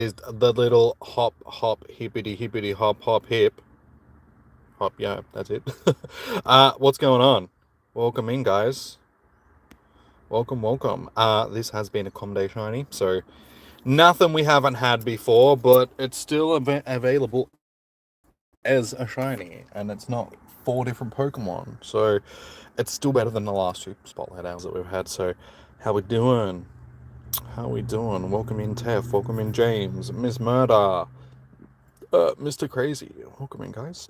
is the little hop hippity hop hip hop. Yeah, that's it. What's going on? Welcome in, guys. Welcome. This has been a Comday Shiny, so nothing we haven't had before, but it's still available as a shiny, and it's not 4 different Pokemon, so it's still better than the last 2 Spotlight Hours that we've had. So, how we doing? Welcome in, Tef. Welcome in, James. Miss Murder. Mr. Crazy. Welcome in, guys.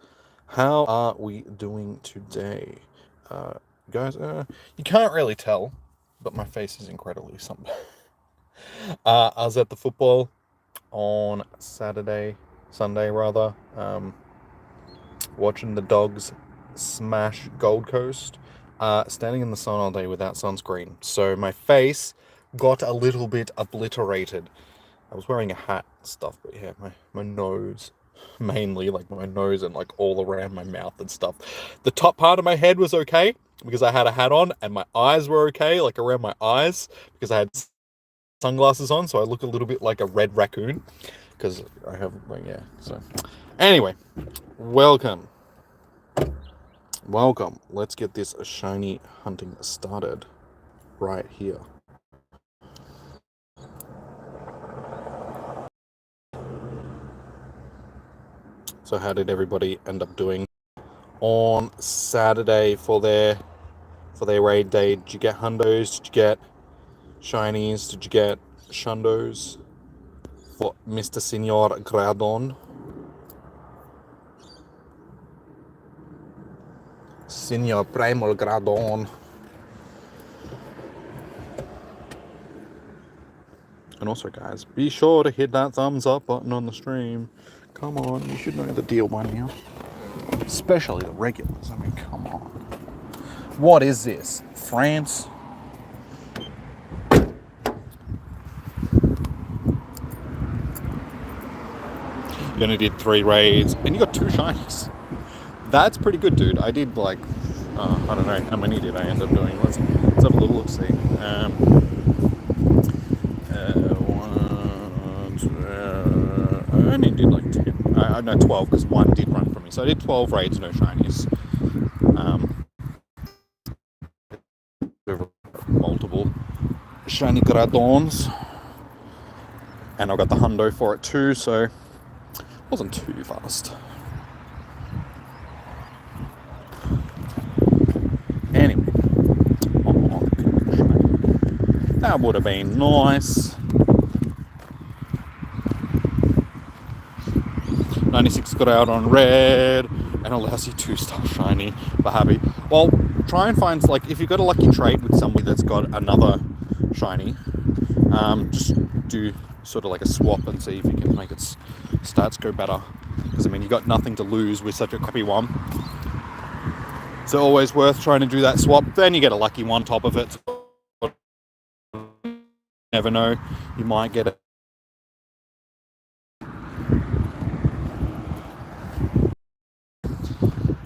How are we doing today? Guys, you can't really tell, but my face is incredibly sunburned. I was at the football on Sunday rather, watching the Dogs smash Gold Coast, standing in the sun all day without sunscreen. So my face got a little bit obliterated. I was wearing a hat and stuff, but yeah, my nose, mainly, like my nose and like all around my mouth and stuff. The top part of my head was okay because I had a hat on, and my eyes were okay, like around my eyes, because I had sunglasses on, so I look a little bit like a red raccoon because I have, like, yeah. So anyway, welcome. Let's get this shiny hunting started right here. So how did everybody end up doing on Saturday for their raid day? Did you get hundos? Did you get shinies? Did you get shundos for Mr. Senor Gradon? Senor Primal Gradon. And also, guys, be sure to hit that thumbs up button on the stream. Come on, you should know the deal by now. Especially the regulars. I mean, come on. What is this? France? You only did 3 raids, and you got 2 shinies. That's pretty good, dude. I did like, I don't know how many did I end up doing. Let's have a little look. See. I only did like 10. I know 12 because 1 did run from me. So I did 12 raids, no shinies. Multiple shiny Gradons, and I got the hundo for it too, so it wasn't too fast. Anyway, that would have been nice. 96 got out on red, and allows you 2-star shiny, but happy. Well, try and find, like, if you've got a lucky trade with somebody that's got another shiny, just do sort of like a swap and see if you can make its stats go better. Because, I mean, you got nothing to lose with such a crappy one. So always worth trying to do that swap. Then you get a lucky one top of it. You never know, you might get it.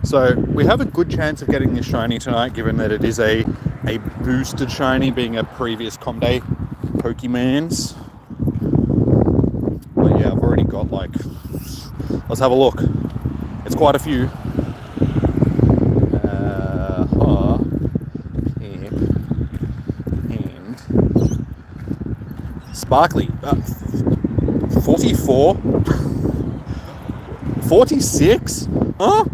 So we have a good chance of getting this shiny tonight, given that it is a boosted shiny, being a previous Comday Pokemans. But yeah, I've already got, like, let's have a look. It's quite a few. And Sparkly. 44? 46? Huh?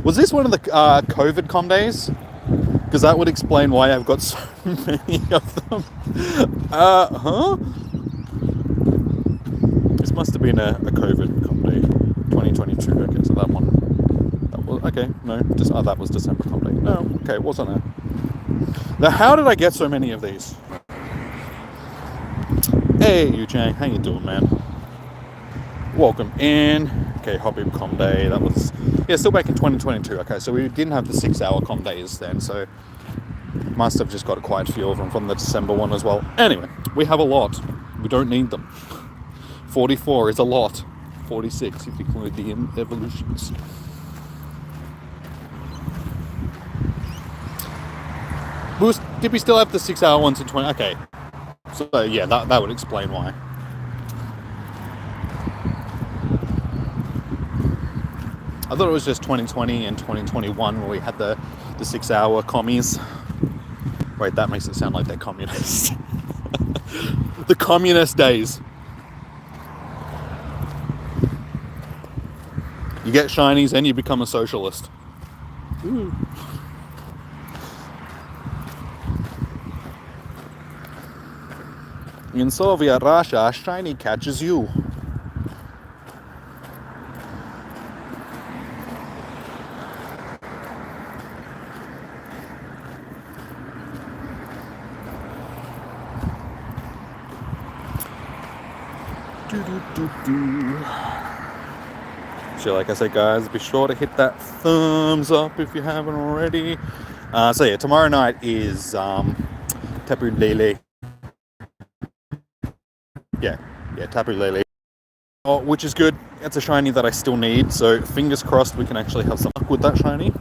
Was this one of the COVID com days? Because that would explain why I've got so many of them. This must have been a COVID com day. 2022. Okay, so that one. That was, okay, no, just that was December com day. No, okay, it wasn't it? Now, how did I get so many of these? Hey, Yu-Chang, how you doing, man? Welcome in. Okay, Hoppip com day. That was, yeah, still back in 2022. Okay, so we didn't have the 6-hour com days then, so must have just got quite a few of them from the December one as well. Anyway, we have a lot. We don't need them. 44 is a lot. 46 if you include the evolutions. Boost, did we still have the 6-hour ones in 20? Okay. So yeah, that would explain why. I thought it was just 2020 and 2021 where we had the 6-hour commies. Wait, that makes it sound like they're communists. The communist days. You get shinies and you become a socialist. Ooh. In Soviet Russia, shiny catches you. So like I said, guys, be sure to hit that thumbs up if you haven't already. So yeah, tomorrow night is Tapu Lele. Yeah, Tapu Lele. Oh, which is good. It's a shiny that I still need, so fingers crossed we can actually have some luck with that shiny.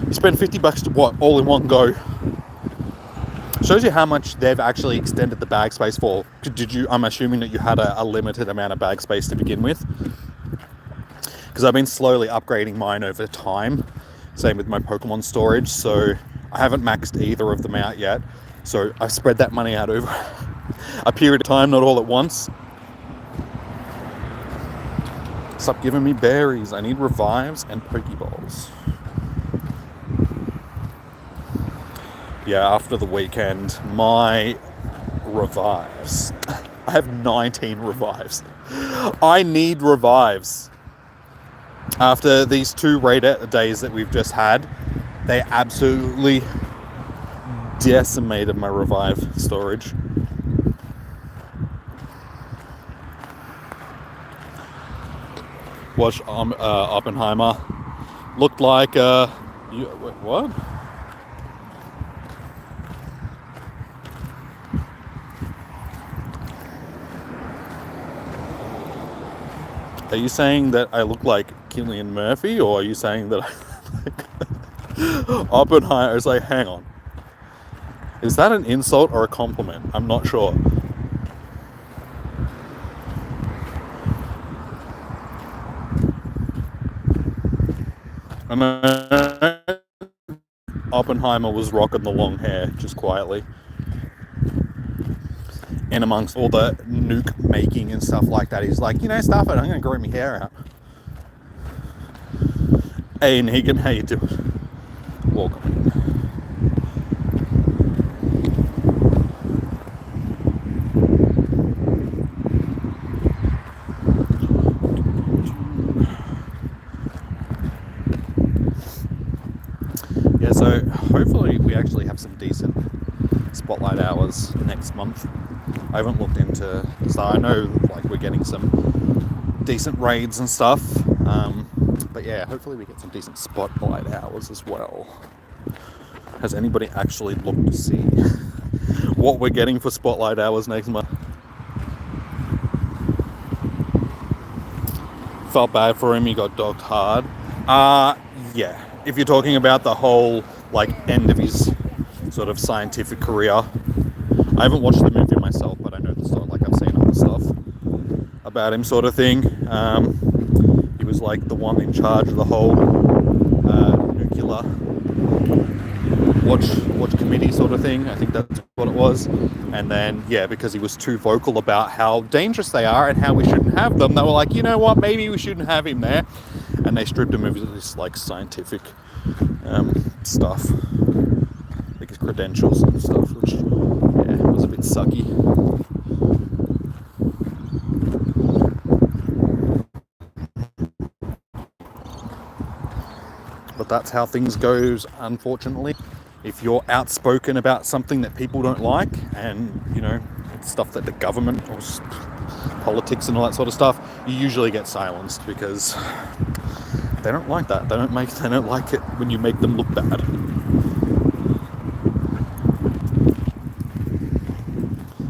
You spend $50 to what? All in one go. Shows you how much they've actually extended the bag space for. I'm assuming that you had a limited amount of bag space to begin with. Because I've been slowly upgrading mine over time. Same with my Pokemon storage, so I haven't maxed either of them out yet. So I've spread that money out over a period of time, not all at once. Stop giving me berries. I need revives and Pokeballs. Yeah, after the weekend, my revives. I have 19 revives. I need revives. After these 2 raid days that we've just had, they absolutely decimated my revive storage. Watch Oppenheimer. Looked like what? Are you saying that I look like Cillian Murphy, or are you saying that I look like Oppenheimer? It's like, hang on. Is that an insult or a compliment? I'm not sure. And Oppenheimer was rocking the long hair, just quietly. In amongst all the nuke making and stuff like that, he's like, stuff it, I'm going to grow my hair out. Hey, Negan, how you doing? Welcome in. Yeah, so hopefully we actually have some decent spotlight hours next month. I haven't looked into, so I know like we're getting some decent raids and stuff, but yeah, hopefully we get some decent spotlight hours as well. Has anybody actually looked to see what we're getting for spotlight hours next month? Felt bad for him, he got dogged hard. Yeah, if you're talking about the whole like end of his sort of scientific career. I haven't watched the movie myself, but I know the stuff, like I've seen other stuff about him, sort of thing. He was like the one in charge of the whole nuclear watch committee sort of thing. I think that's what it was. And then, yeah, because he was too vocal about how dangerous they are and how we shouldn't have them, they were like, you know what, maybe we shouldn't have him there. And they stripped him of this like scientific stuff, like his credentials and stuff, which was a bit sucky. But that's how things goes, unfortunately. If you're outspoken about something that people don't like, and it's stuff that the government or politics and all that sort of stuff, you usually get silenced because they don't like that. They don't like it when you make them look bad.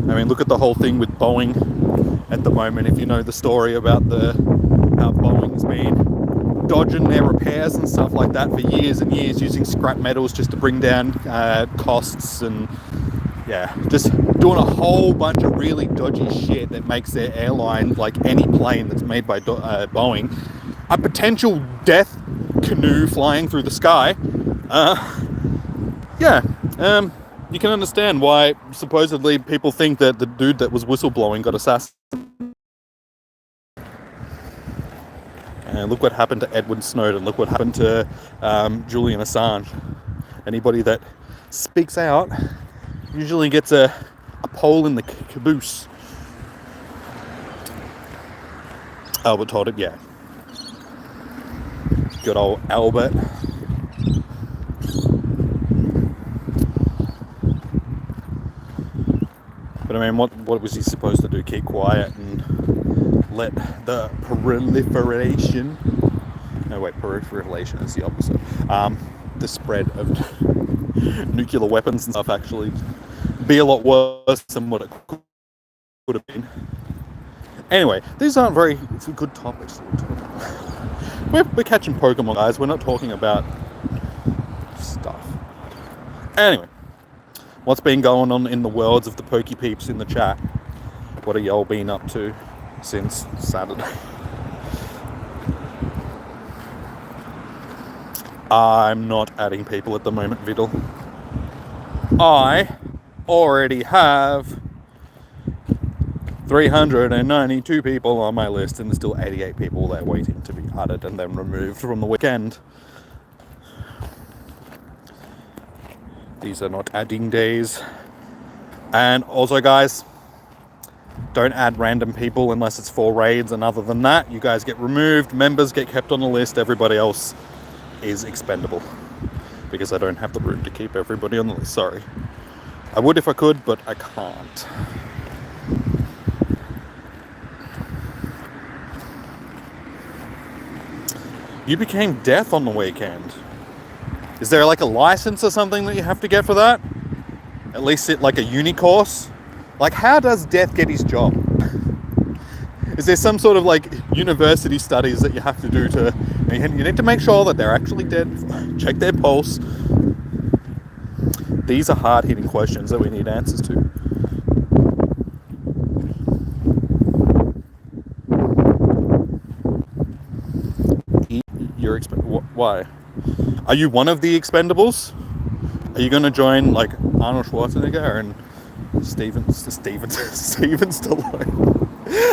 I mean, look at the whole thing with Boeing at the moment. If you know the story about how Boeing's been dodging their repairs and stuff like that for years and years, using scrap metals just to bring down costs and yeah, just doing a whole bunch of really dodgy shit that makes their airline, like any plane that's made by Boeing, a potential death canoe flying through the sky. Yeah, you can understand why supposedly people think that the dude that was whistleblowing got assassinated. And look what happened to Edward Snowden. Look what happened to Julian Assange. Anybody that speaks out usually gets a pole in the caboose. Albert told it, yeah. Good old Albert. But I mean, what was he supposed to do? Keep quiet and let the proliferation... No, wait, proliferation is the opposite. The spread of nuclear weapons and stuff actually be a lot worse than what it could have been. Anyway, these aren't very good topics. We're catching Pokemon, guys. We're not talking about stuff. Anyway, what's been going on in the worlds of the Poke Peeps in the chat? What have y'all been up to since Saturday? I'm not adding people at the moment, Vidal. I already have 392 people on my list, and there's still 88 people there waiting to be added and then removed from the weekend. These are not adding days. And also, guys, don't add random people unless it's for raids, and other than that, you guys get removed, members get kept on the list, everybody else is expendable. Because I don't have the room to keep everybody on the list, sorry. I would if I could, but I can't. You became death on the weekend. Is there like a license or something that you have to get for that? At least it like a uni course? Like, how does Death get his job? Is there some sort of like university studies that you have to do to... You need to make sure that they're actually dead. Check their pulse. These are hard-hitting questions that we need answers to. Why? Are you one of the expendables? Are you going to join like Arnold Schwarzenegger and Steven Stallone?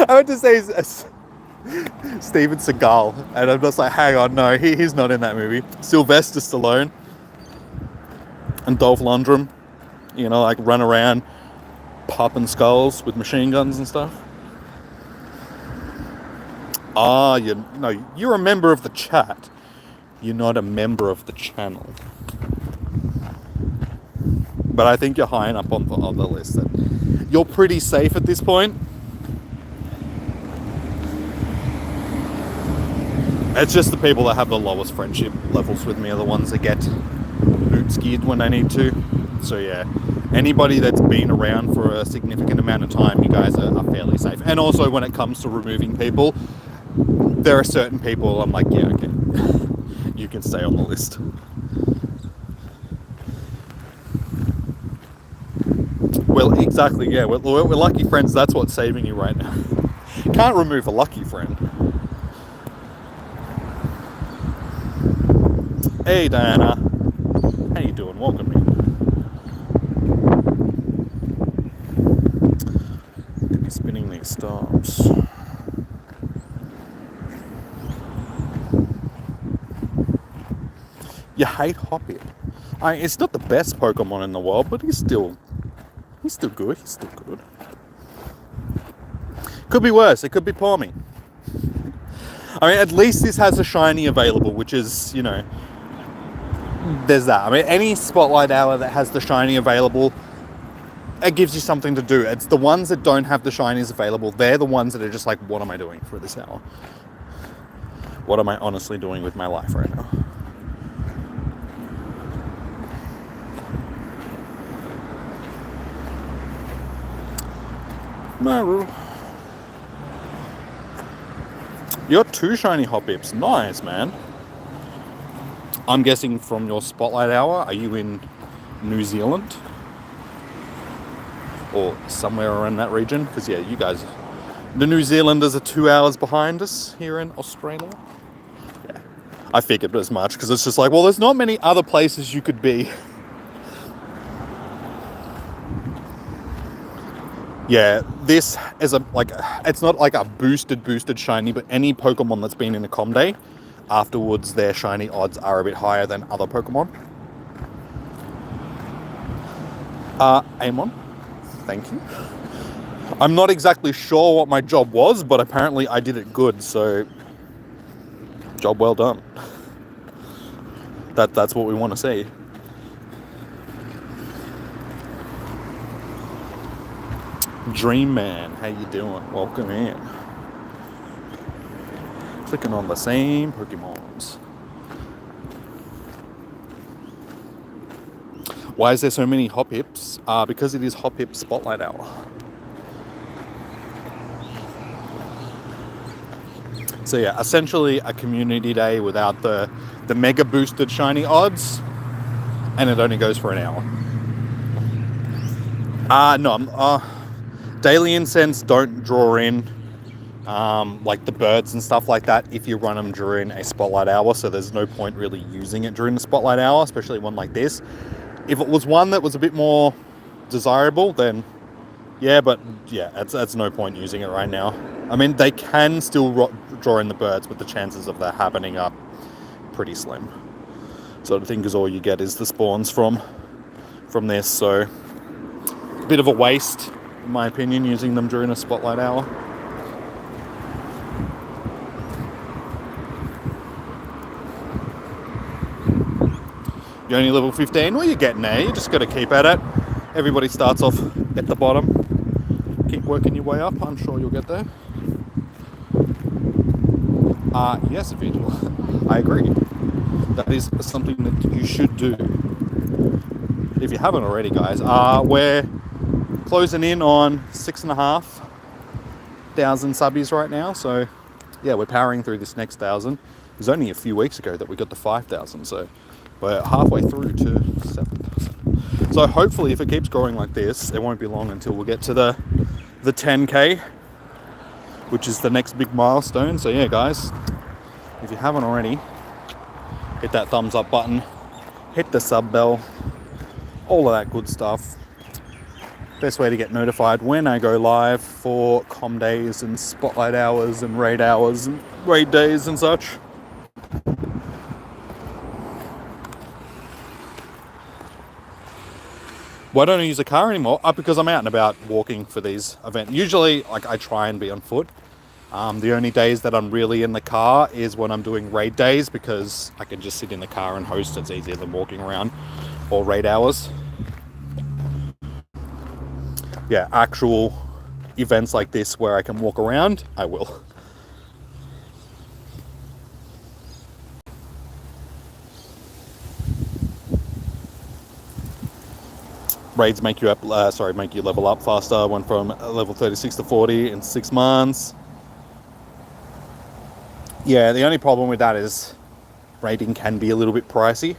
I would just say Steven Seagal, and I'm just like, hang on, no, he's not in that movie. Sylvester Stallone and Dolph Lundgren, you know, like run around popping skulls with machine guns and stuff. You're a member of the chat. You're not a member of the channel. But I think you're high enough on the list that you're pretty safe at this point. It's just the people that have the lowest friendship levels with me are the ones that get boot skid when they need to. So yeah, anybody that's been around for a significant amount of time, you guys are fairly safe. And also when it comes to removing people, there are certain people I'm like, yeah, okay, you can stay on the list. Well, exactly, yeah, we're lucky friends, that's what's saving you right now. Can't remove a lucky friend. Hey Diana, how you doing? Welcome in. Could be spinning these stops. You hate Hoppip. It's not the best Pokemon in the world, but he's still good. He's still good. Could be worse. It could be Palmy. I mean, at least this has a shiny available, which is, you know, there's that. I mean, any Spotlight Hour that has the shiny available, it gives you something to do. It's the ones that don't have the shinies available, they're the ones that are just like, what am I doing for this hour? What am I honestly doing with my life right now? Maru. You got 2 shiny Hoppips. Nice, man. I'm guessing from your Spotlight Hour, are you in New Zealand? or somewhere around that region. Because yeah, you guys, the New Zealanders are 2 hours behind us here in Australia. Yeah, I figured as much because it's just like, well, there's not many other places you could be. Yeah, this is it's not like a boosted shiny, but any Pokemon that's been in a Com Day, afterwards their shiny odds are a bit higher than other Pokemon. Amon, thank you. I'm not exactly sure what my job was, but apparently I did it good, so job well done. That's what we want to see. Dream Man, how you doing? Welcome in. Clicking on the same Pokemons. Why is there so many Hoppips? Because it is Hoppip Spotlight Hour. So yeah, essentially a community day without the mega boosted shiny odds, and it only goes for an hour. No, Daily Incense don't draw in like the birds and stuff like that if you run them during a Spotlight Hour, so there's no point really using it during the Spotlight Hour, especially one like this. If it was one that was a bit more desirable, then yeah, but yeah, that's no point using it right now. I mean, they can still draw in the birds, but the chances of that happening are pretty slim. So I think is all you get is the spawns from this, so a bit of a waste, in my opinion, using them during a Spotlight Hour. You're only level 15? Well, you're getting there. You just got to keep at it. Everybody starts off at the bottom. Keep working your way up. I'm sure you'll get there. Yes, Vigil. I agree. That is something that you should do. If you haven't already, guys. We're closing in on 6,500 subbies right now. So, yeah, we're powering through this next 1,000. It was only a few weeks ago that we got to 5,000. So, we're halfway through to 7,000. So hopefully if it keeps growing like this, it won't be long until we'll get to the 10k, which is the next big milestone. So yeah, guys, if you haven't already, hit that thumbs up button, hit the sub bell, all of that good stuff. Best way to get notified when I go live for Com Days and Spotlight Hours and Raid Days and such. Why don't I use a car anymore? Because I'm out and about walking for these events. Usually, like, I try and be on foot. The only days that I'm really in the car is when I'm doing raid days, because I can just sit in the car and host. It's easier than walking around, or raid hours. Yeah, actual events like this where I can walk around, I will. Raids make you level up faster. Went from level 36 to 40 in 6 months. Yeah, the only problem with that is raiding can be a little bit pricey.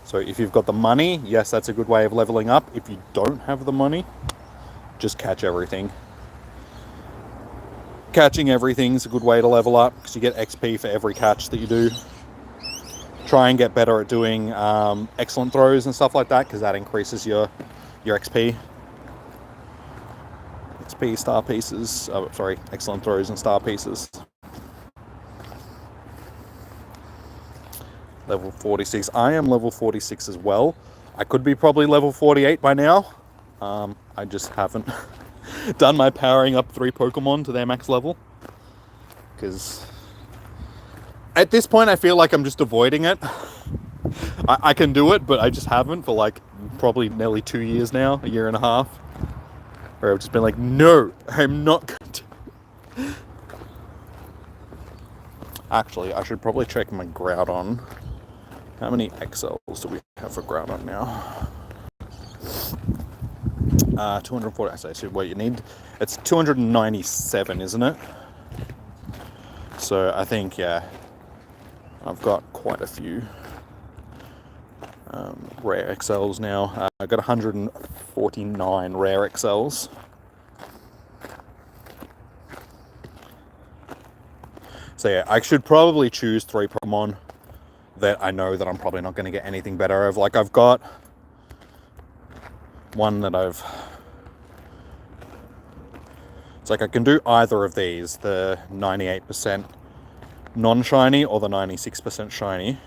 So if you've got the money, yes, that's a good way of leveling up. If you don't have the money, just catch everything. Catching everything is a good way to level up because you get XP for every catch that you do. Try and get better at doing excellent throws and stuff like that, because that increases your XP. XP star pieces. Excellent throws and star pieces. Level 46. I am level 46 as well. I could be probably level 48 by now. I just haven't done my powering up 3 Pokemon to their max level, because at this point I feel like I'm just avoiding it. I can do it, but I just haven't for like probably nearly 2 years now, a year and a half, where I've just been like, no, I'm not going to. Actually, I should probably check my Groudon. How many XLs do we have for Groudon now? 240. I say, so what you need, it's 297, isn't it? So I think, yeah, I've got quite a few. rare XLs now. I got 149 rare XLs. So yeah, I should probably choose 3 Pokemon that I know that I'm probably not going to get anything better of. Like, I've got one that it's like I can do either of these, the 98% non-shiny or the 96% shiny.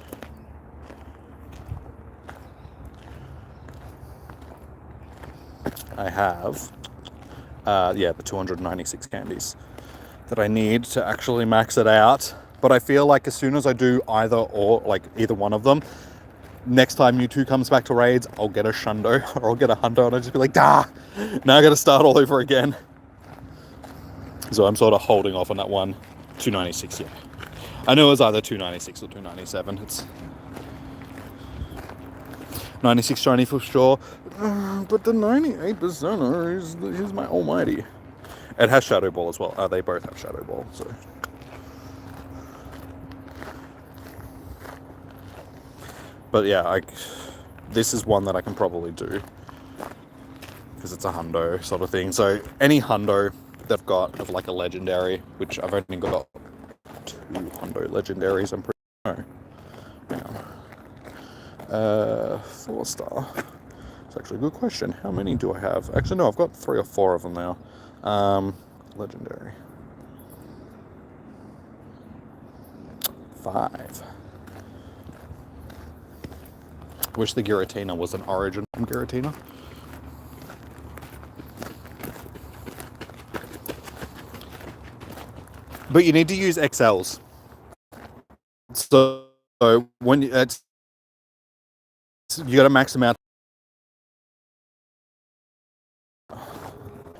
I have, the 296 candies that I need to actually max it out. But I feel like as soon as I do either one of them, next time Mewtwo comes back to raids, I'll get a Shundo or I'll get a Hundo and I'll just be like, now I gotta start all over again. So I'm sort of holding off on that one. 296, yeah. I know it was either 296 or 297. It's 96 shiny for sure. But the 98% is my almighty. It has Shadow Ball as well. They both have Shadow Ball, so. But yeah, this is one that I can probably do. Because it's a Hundo sort of thing. So any Hundo they've got of like a legendary, which I've only got 2 Hundo legendaries, I'm pretty sure. Yeah. 4-star. It's actually a good question. How many do I have? Actually, no, I've got 3 or 4 of them now. Legendary. 5. Wish the Giratina was an origin from Giratina. But you need to use XLs. So when you got to max them out.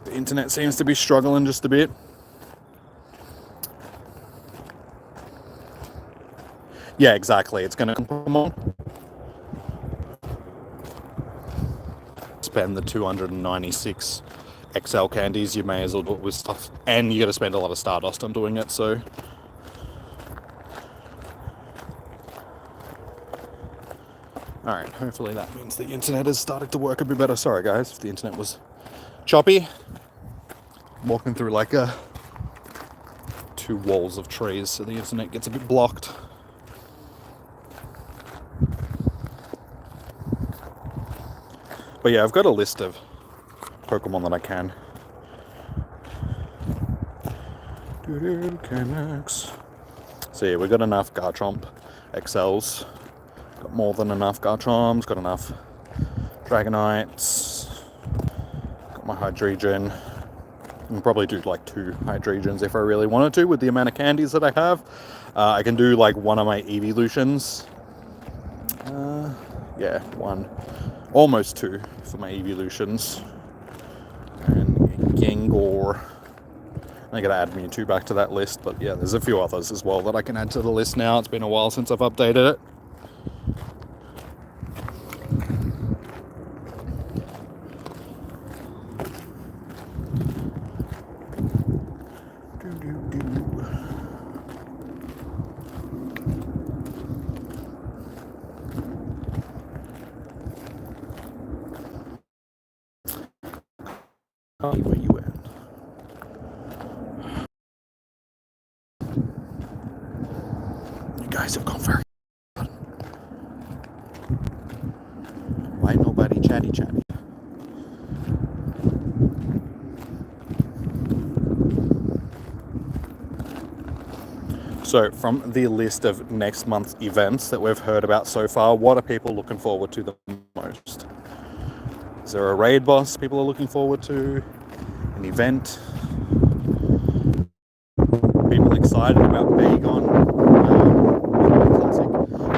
The internet seems to be struggling just a bit. Yeah, exactly. It's going to come on. Spend the 296 XL candies. You may as well do it with stuff. And you got to spend a lot of Stardust on doing it, so. Alright, hopefully that means the internet has started to work a bit better. Sorry guys, if the internet was choppy. Walking through like 2 walls of trees, so the internet gets a bit blocked. But yeah, I've got a list of Pokemon that I can. So yeah, we've got enough Garchomp XLs. Got more than enough Garchomps, got enough Dragonites. Got my Hydreigon. I can probably do like 2 Hydreigens if I really wanted to with the amount of candies that I have. I can do like one of my Evolutions. Yeah, 1. Almost 2 for my Evolutions. And Gengar. I gotta add Mewtwo back to that list, but yeah, there's a few others as well that I can add to the list now. It's been a while since I've updated it. Where you at? You guys have gone very. Why nobody chatty? So, from the list of next month's events that we've heard about so far, what are people looking forward to the most? Is there a raid boss people are looking forward to? An event? People excited about Bagon? Classic.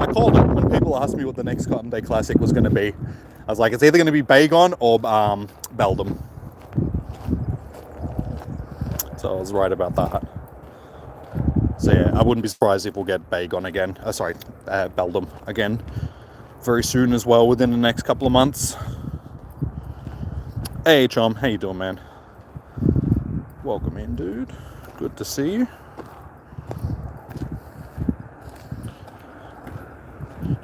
I called it when people asked me what the next Cotton Day Classic was going to be. I was like, it's either going to be Bagon or Beldum. So I was right about that. So yeah, I wouldn't be surprised if we'll get Bagon again. Beldum again very soon as well, within the next couple of months. Hey Chom, how you doing, man? Welcome in, dude. Good to see you.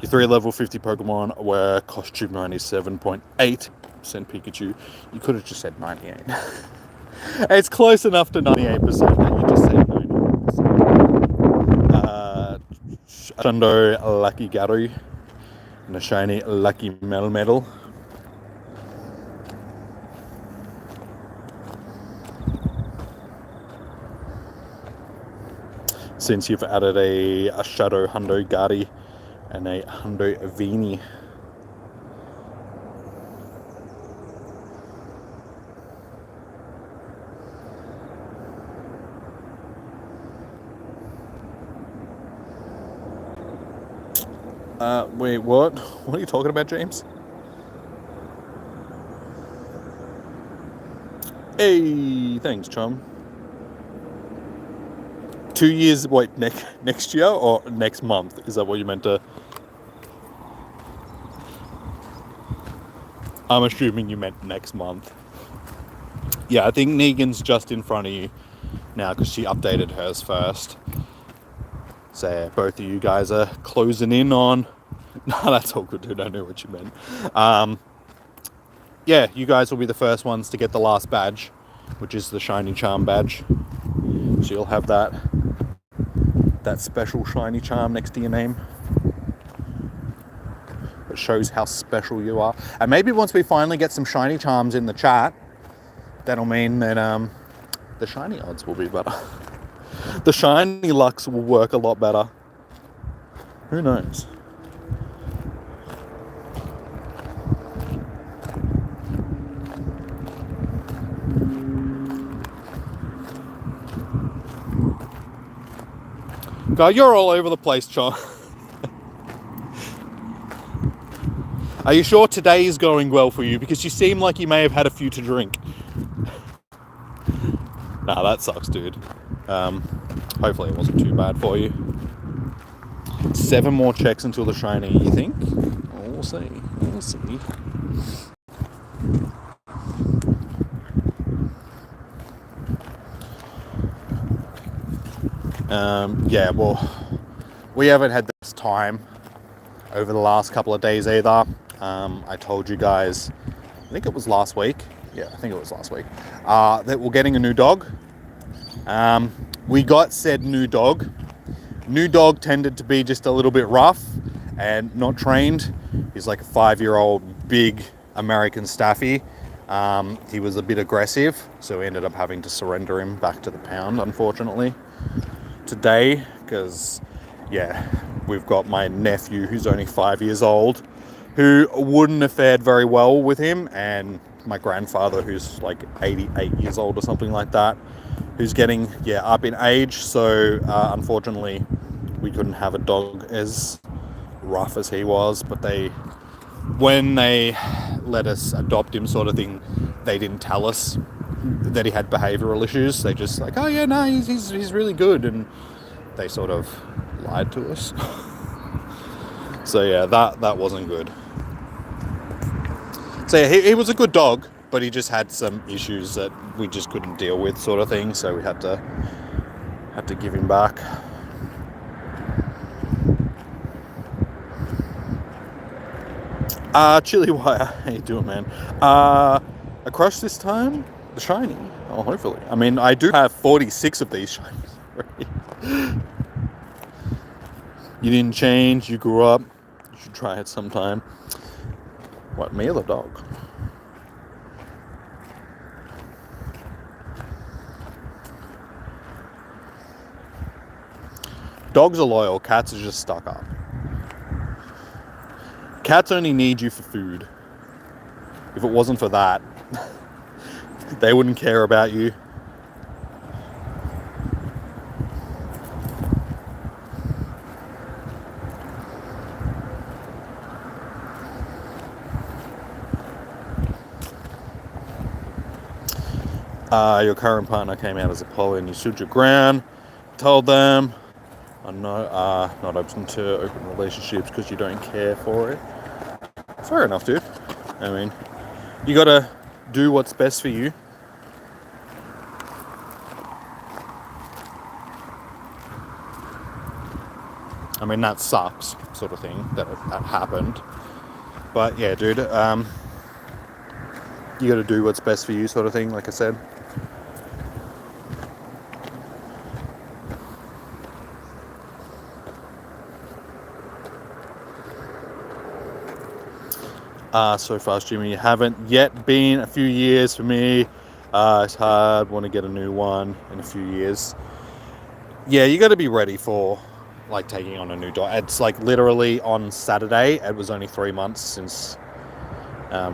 You 3 level 50 Pokemon were costume 97.8% Pikachu. You could have just said 98. It's close enough to 98% that you just said 98%. Shundo Lucky Garu and a shiny Lucky Melmetal. Since you've added a Shadow Hundo Gari and a Hundo Vini. Wait, what? What are you talking about, James? Hey, thanks, chum. 2 years, wait, next year or next month? Is that what you meant to? I'm assuming you meant next month. Yeah, I think Negan's just in front of you now because she updated hers first. So yeah, both of you guys are closing in on... No, that's all good, dude. I know what you meant. Yeah, you guys will be the first ones to get the last badge, which is the Shiny Charm badge. So you'll have that special Shiny Charm next to your name. It shows how special you are. And maybe once we finally get some Shiny Charms in the chat, that'll mean that the Shiny odds will be better. The Shiny Lux will work a lot better. Who knows? God, you're all over the place, John. Are you sure today is going well for you? Because you seem like you may have had a few to drink. Nah, that sucks, dude. Hopefully it wasn't too bad for you. 7 more checks until the shiny, you think? Oh, we'll see. We'll see. Yeah, well, we haven't had this time over the last couple of days either. I told you guys, I think it was last week. Yeah, I think it was last week. That we're getting a new dog. We got said new dog. New dog tended to be just a little bit rough and not trained. He's like a 5-year-old big American Staffy. He was a bit aggressive, so we ended up having to surrender him back to the pound, unfortunately, today, because, yeah, we've got my nephew who's only 5 years old, who wouldn't have fared very well with him, and my grandfather who's like 88 years old or something like that, who's getting, yeah, up in age, so unfortunately we couldn't have a dog as rough as he was, but when they let us adopt him sort of thing, they didn't tell us that he had behavioural issues. They just like, oh yeah, no, he's really good, and they sort of lied to us. So yeah, that wasn't good. So yeah, he was a good dog, but he just had some issues that we just couldn't deal with, sort of thing, so we had to give him back. Chili Wire, how you doing, man? A crush this time? The shiny? Oh, hopefully. I mean, I do have 46 of these shinies already. You didn't change, you grew up. You should try it sometime. What, me or the dog? Dogs are loyal, cats are just stuck up. Cats only need you for food. If it wasn't for that, they wouldn't care about you. Your current partner came out as a poly and you stood your ground, told them, I'm not open to open relationships because you don't care for it. Fair enough, dude. I mean, you gotta do what's best for you. I mean, that sucks, sort of thing, that happened. But yeah, dude, you got to do what's best for you, sort of thing, like I said. So fast, Jimmy, you haven't yet been. A few years for me. It's hard. Want to get a new one in a few years. Yeah, you got to be ready for like taking on a new dog. It's like literally on Saturday. It was only 3 months since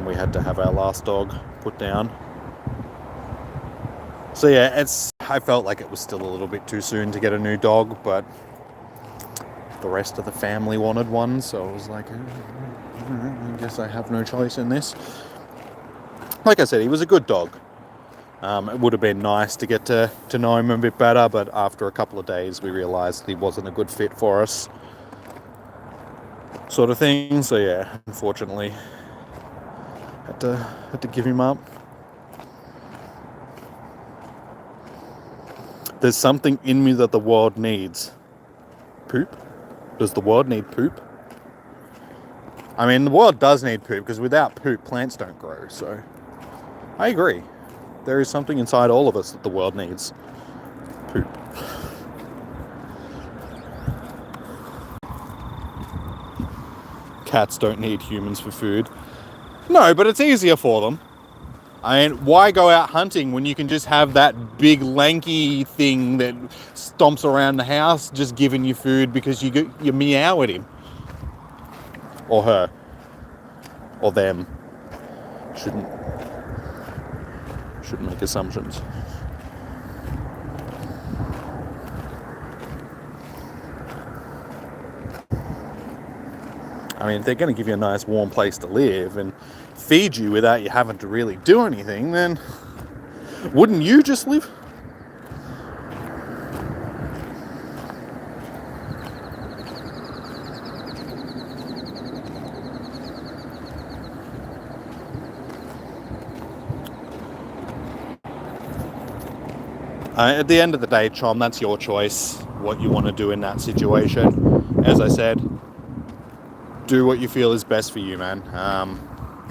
we had to have our last dog put down. So yeah, I felt like it was still a little bit too soon to get a new dog, but the rest of the family wanted one, so I was like, I guess I have no choice in this. Like I said, he was a good dog. It would have been nice to get to know him a bit better, but after a couple of days we realised he wasn't a good fit for us, sort of thing. So yeah, unfortunately, had to give him up. There's something in me that the world needs. Poop? Does the world need poop? I mean, the world does need poop, because without poop, plants don't grow, so I agree. There is something inside all of us that the world needs. Poop. Cats don't need humans for food. No, but it's easier for them. I mean, why go out hunting when you can just have that big lanky thing that stomps around the house just giving you food because you meow at him? Or her. Or them. Shouldn't make assumptions. I mean, if they're going to give you a nice warm place to live and feed you without you having to really do anything, then wouldn't you just live? At the end of the day, Chom, that's your choice, what you want to do in that situation. As I said, do what you feel is best for you, man.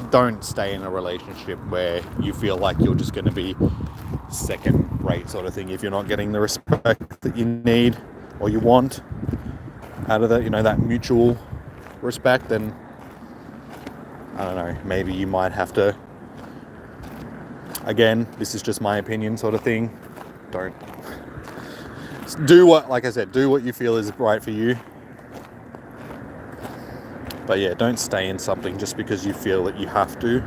Don't stay in a relationship where you feel like you're just going to be second-rate sort of thing. If you're not getting the respect that you need or you want out of that, that mutual respect, then I don't know, maybe you might have to, again, this is just my opinion sort of thing, don't do what, like I said, do what you feel is right for you. But yeah, don't stay in something just because you feel that you have to.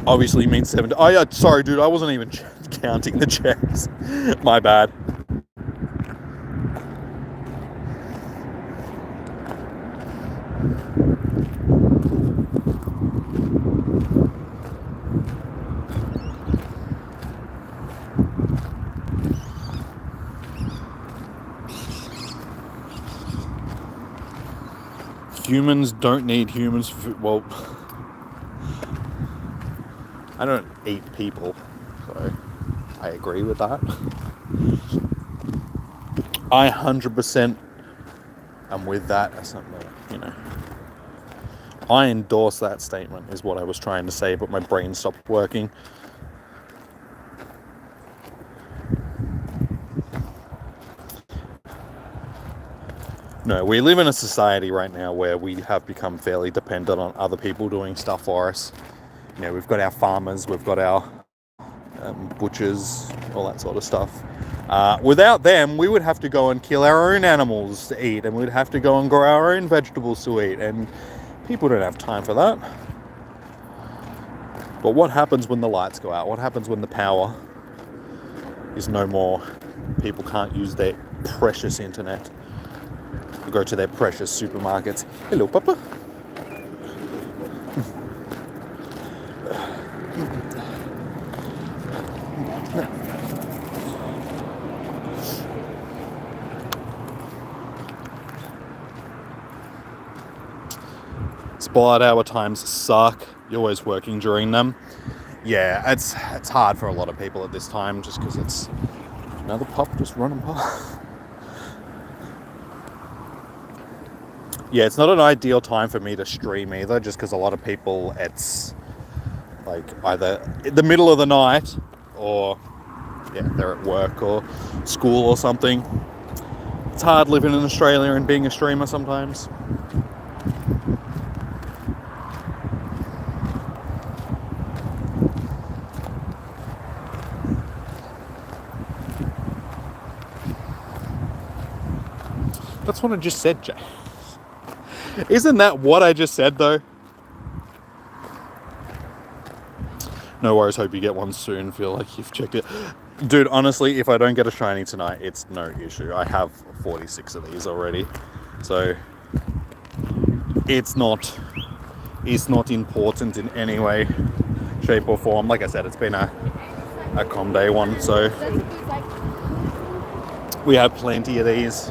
Obviously means 7. Oh yeah, sorry dude, I wasn't even counting the checks. My bad. Humans don't need humans for food. Well, I don't eat people, so I agree with that. I 100% am with that. That's not, I endorse that statement is what I was trying to say, but my brain stopped working. No, we live in a society right now where we have become fairly dependent on other people doing stuff for us. We've got our farmers, we've got our butchers, all that sort of stuff. Without them, we would have to go and kill our own animals to eat, and we'd have to go and grow our own vegetables to eat, and people don't have time for that. But what happens when the lights go out? What happens when the power is no more? People can't use their precious internet. Go to their precious supermarkets. Hello, Papa. Spotlight hour times suck. You're always working during them. Yeah, it's hard for a lot of people at this time just because it's Another pup just running past. Yeah, it's not an ideal time for me to stream either, just because a lot of people, it's like either in the middle of the night or yeah, they're at work or school or something. It's hard living in Australia and being a streamer sometimes. That's what I just said, Jay. Isn't that what I just said, though? No worries, hope you get one soon. Feel like you've checked it. Dude, honestly, if I don't get a shiny tonight, it's no issue. I have 46 of these already. So, it's not important in any way, shape or form. Like I said, it's been a com day one, so we have plenty of these.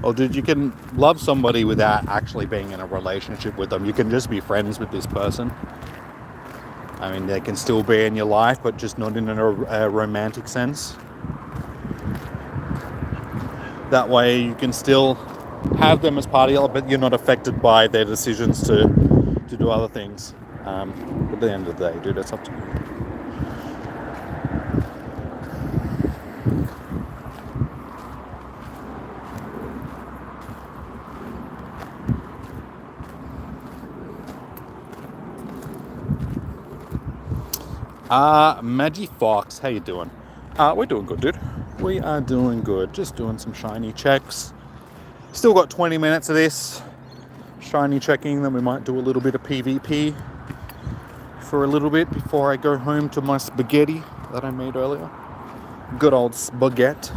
Oh, dude, you can love somebody without actually being in a relationship with them. You can just be friends with this person. I mean, they can still be in your life, but just not in a romantic sense. That way you can still have them as part of your life, but you're not affected by their decisions to do other things. But at the end of the day, dude, it's up to you. Maggie Fox, how you doing? We're doing good, dude. We are doing good. Just doing some shiny checks. Still got 20 minutes of this shiny checking. Then we might do a little bit of PvP for a little bit before I go home to my spaghetti that I made earlier. Good old spaghetti.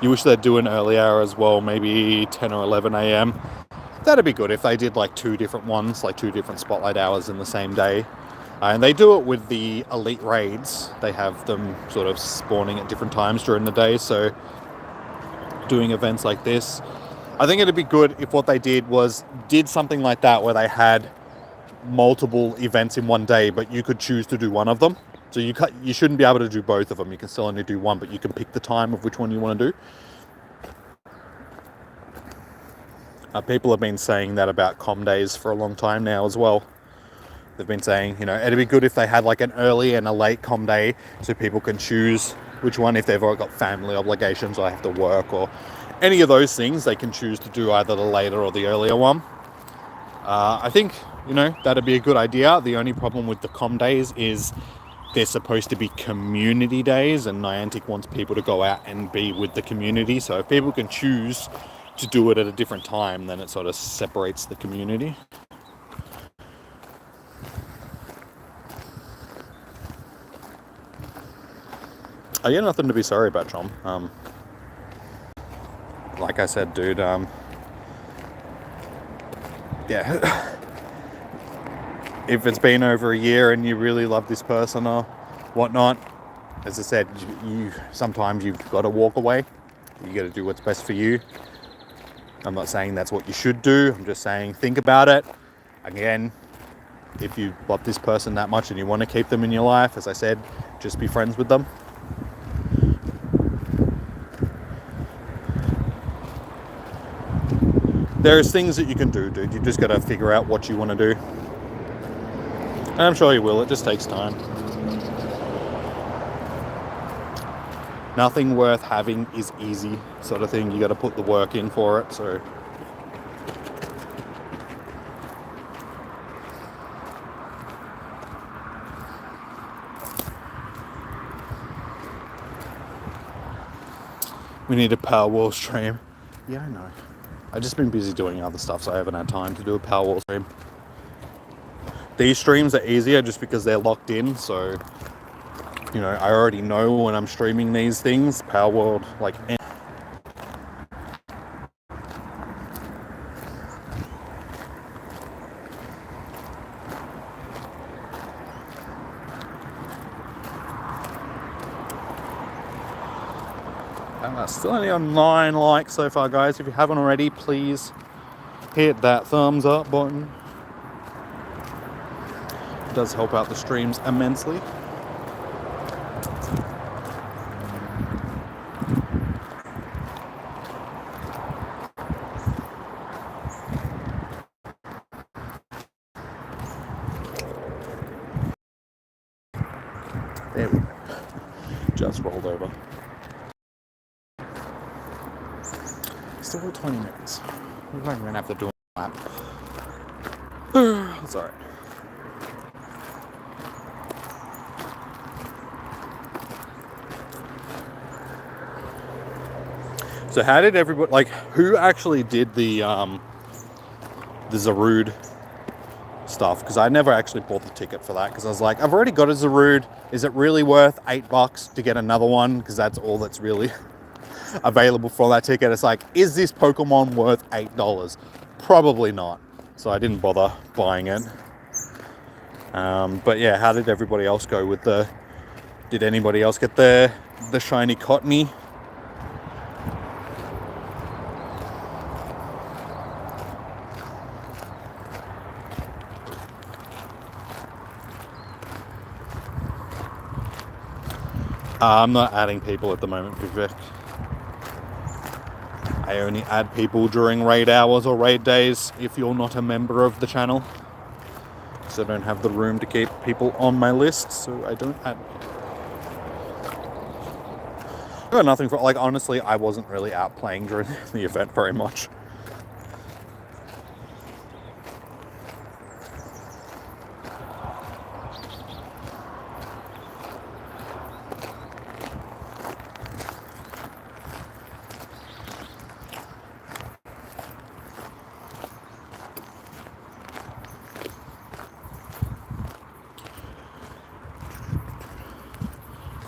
You wish they'd do an early hour as well, maybe 10 or 11 a.m. That'd be good if they did like two different ones, like two different spotlight hours in the same day. And they do it with the elite raids. They have them sort of spawning at different times during the day. So doing events like this, I think it'd be good if what they did something like that where they had multiple events in one day, but you could choose to do one of them. So you shouldn't be able to do both of them. You can still only do one, but you can pick the time of which one you want to do. People have been saying that about com days for a long time now as well. They've been saying, it'd be good if they had like an early and a late com day so people can choose which one, if they've already got family obligations or have to work or any of those things, they can choose to do either the later or the earlier one. I think, that'd be a good idea. The only problem with the com days is they're supposed to be community days, and Niantic wants people to go out and be with the community. So if people can choose to do it at a different time, then it sort of separates the community. Oh, yeah, nothing to be sorry about, Chom. Like I said, dude, yeah. If it's been over a year and you really love this person or whatnot, as I said, sometimes you've got to walk away. You got to do what's best for you. I'm not saying that's what you should do. I'm just saying think about it. Again, if you love this person that much and you want to keep them in your life, as I said, just be friends with them. There's things that you can do, dude. You just got to figure out what you want to do. And I'm sure you will. It just takes time. Nothing worth having is easy, sort of thing. You got to put the work in for it. So we need a Powerwall stream. Yeah, I know. I've just been busy doing other stuff, so I haven't had time to do a Powerwall stream. These streams are easier just because they're locked in, so you know, I already know when I'm streaming these things. Power World, like. Still only on 9 likes so far, guys. If you haven't already, please hit that thumbs up button. It does help out the streams immensely. There we go. Just rolled over. Still 20 minutes. We're not going to have to do a lap. It's alright. So how did everybody, like, who actually did the Zarude stuff? Because I never actually bought the ticket for that, because I was like, I've already got a Zarude. Is it really worth $8 to get another one? Because that's all that's really available for that ticket. It's like, is this Pokemon worth $8? Probably not. So I didn't bother buying it. But yeah, how did everybody else go with the... Did anybody else get the shiny Cottony? I'm not adding people at the moment, Vivek. I only add people during raid hours or raid days if you're not a member of the channel. So I don't have the room to keep people on my list, so I don't add. I got nothing for, like, honestly, I wasn't really out playing during the event very much.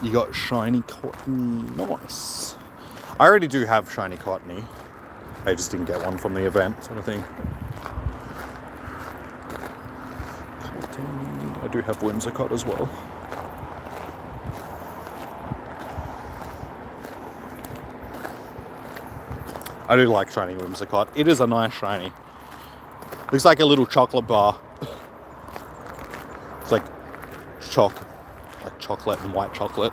You got shiny Cottony. Nice. I already do have shiny Cottony. I just didn't get one from the event, sort of thing. I do have Whimsicott as well. I do like shiny Whimsicott. It is a nice shiny. Looks like a little chocolate bar. It's like chocolate and white chocolate.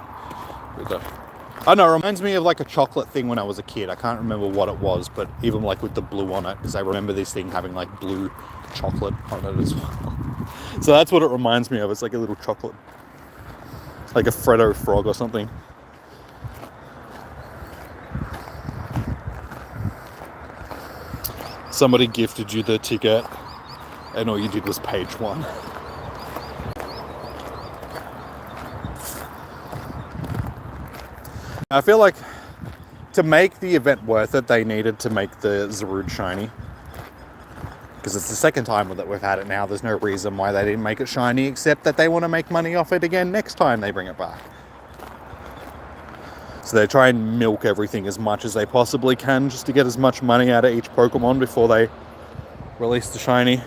I don't know, it reminds me of like a chocolate thing when I was a kid. I can't remember what it was, but even like with the blue on it, because I remember this thing having like blue chocolate on it as well. So that's what it reminds me of. It's like a little chocolate. It's like a Freddo frog or something. Somebody gifted you the ticket and all you did was page 1. I feel like to make the event worth it, they needed to make the Zarude shiny. Because it's the second time that we've had it now. There's no reason why they didn't make it shiny, except that they want to make money off it again next time they bring it back. So they try and milk everything as much as they possibly can just to get as much money out of each Pokemon before they release the shiny.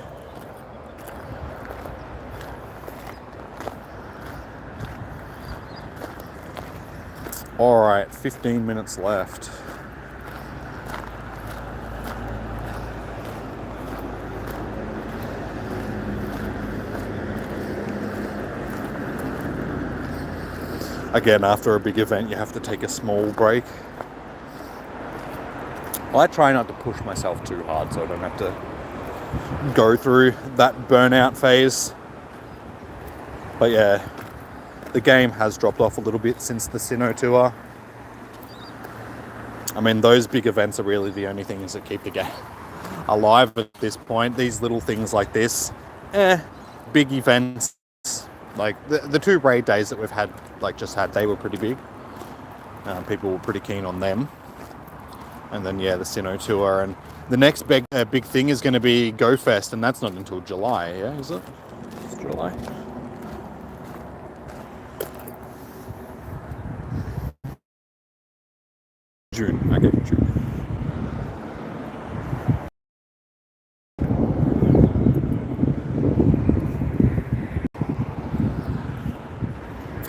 Alright, 15 minutes left. Again, after a big event, you have to take a small break. I try not to push myself too hard so I don't have to go through that burnout phase. But yeah, the game has dropped off a little bit since the Sinnoh tour. I mean, those big events are really the only things that keep the game alive at this point. These little things like this, big events, like the 2 raid days that we've had, they were pretty big. People were pretty keen on them. And then, yeah, the Sinnoh tour. And the next big thing is going to be Go Fest, and that's not until July, yeah, is it? July. June. Okay, June.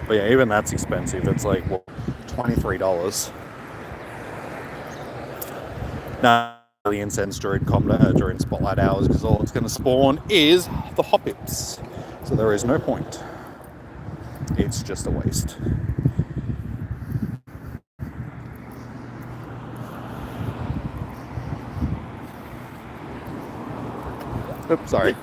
But yeah, even that's expensive. It's like, what, $23. Now, million cents during Spotlight Hours, because all it's going to spawn is the Hoppips. So there is no point. It's just a waste. Oops, sorry.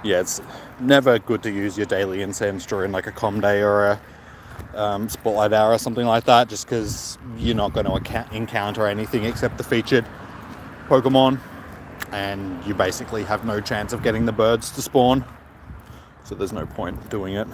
Yeah, it's never good to use your daily incense during like a com day or a spotlight hour or something like that, just because you're not going to encounter anything except the featured Pokemon, and you basically have no chance of getting the birds to spawn, so there's no point doing it.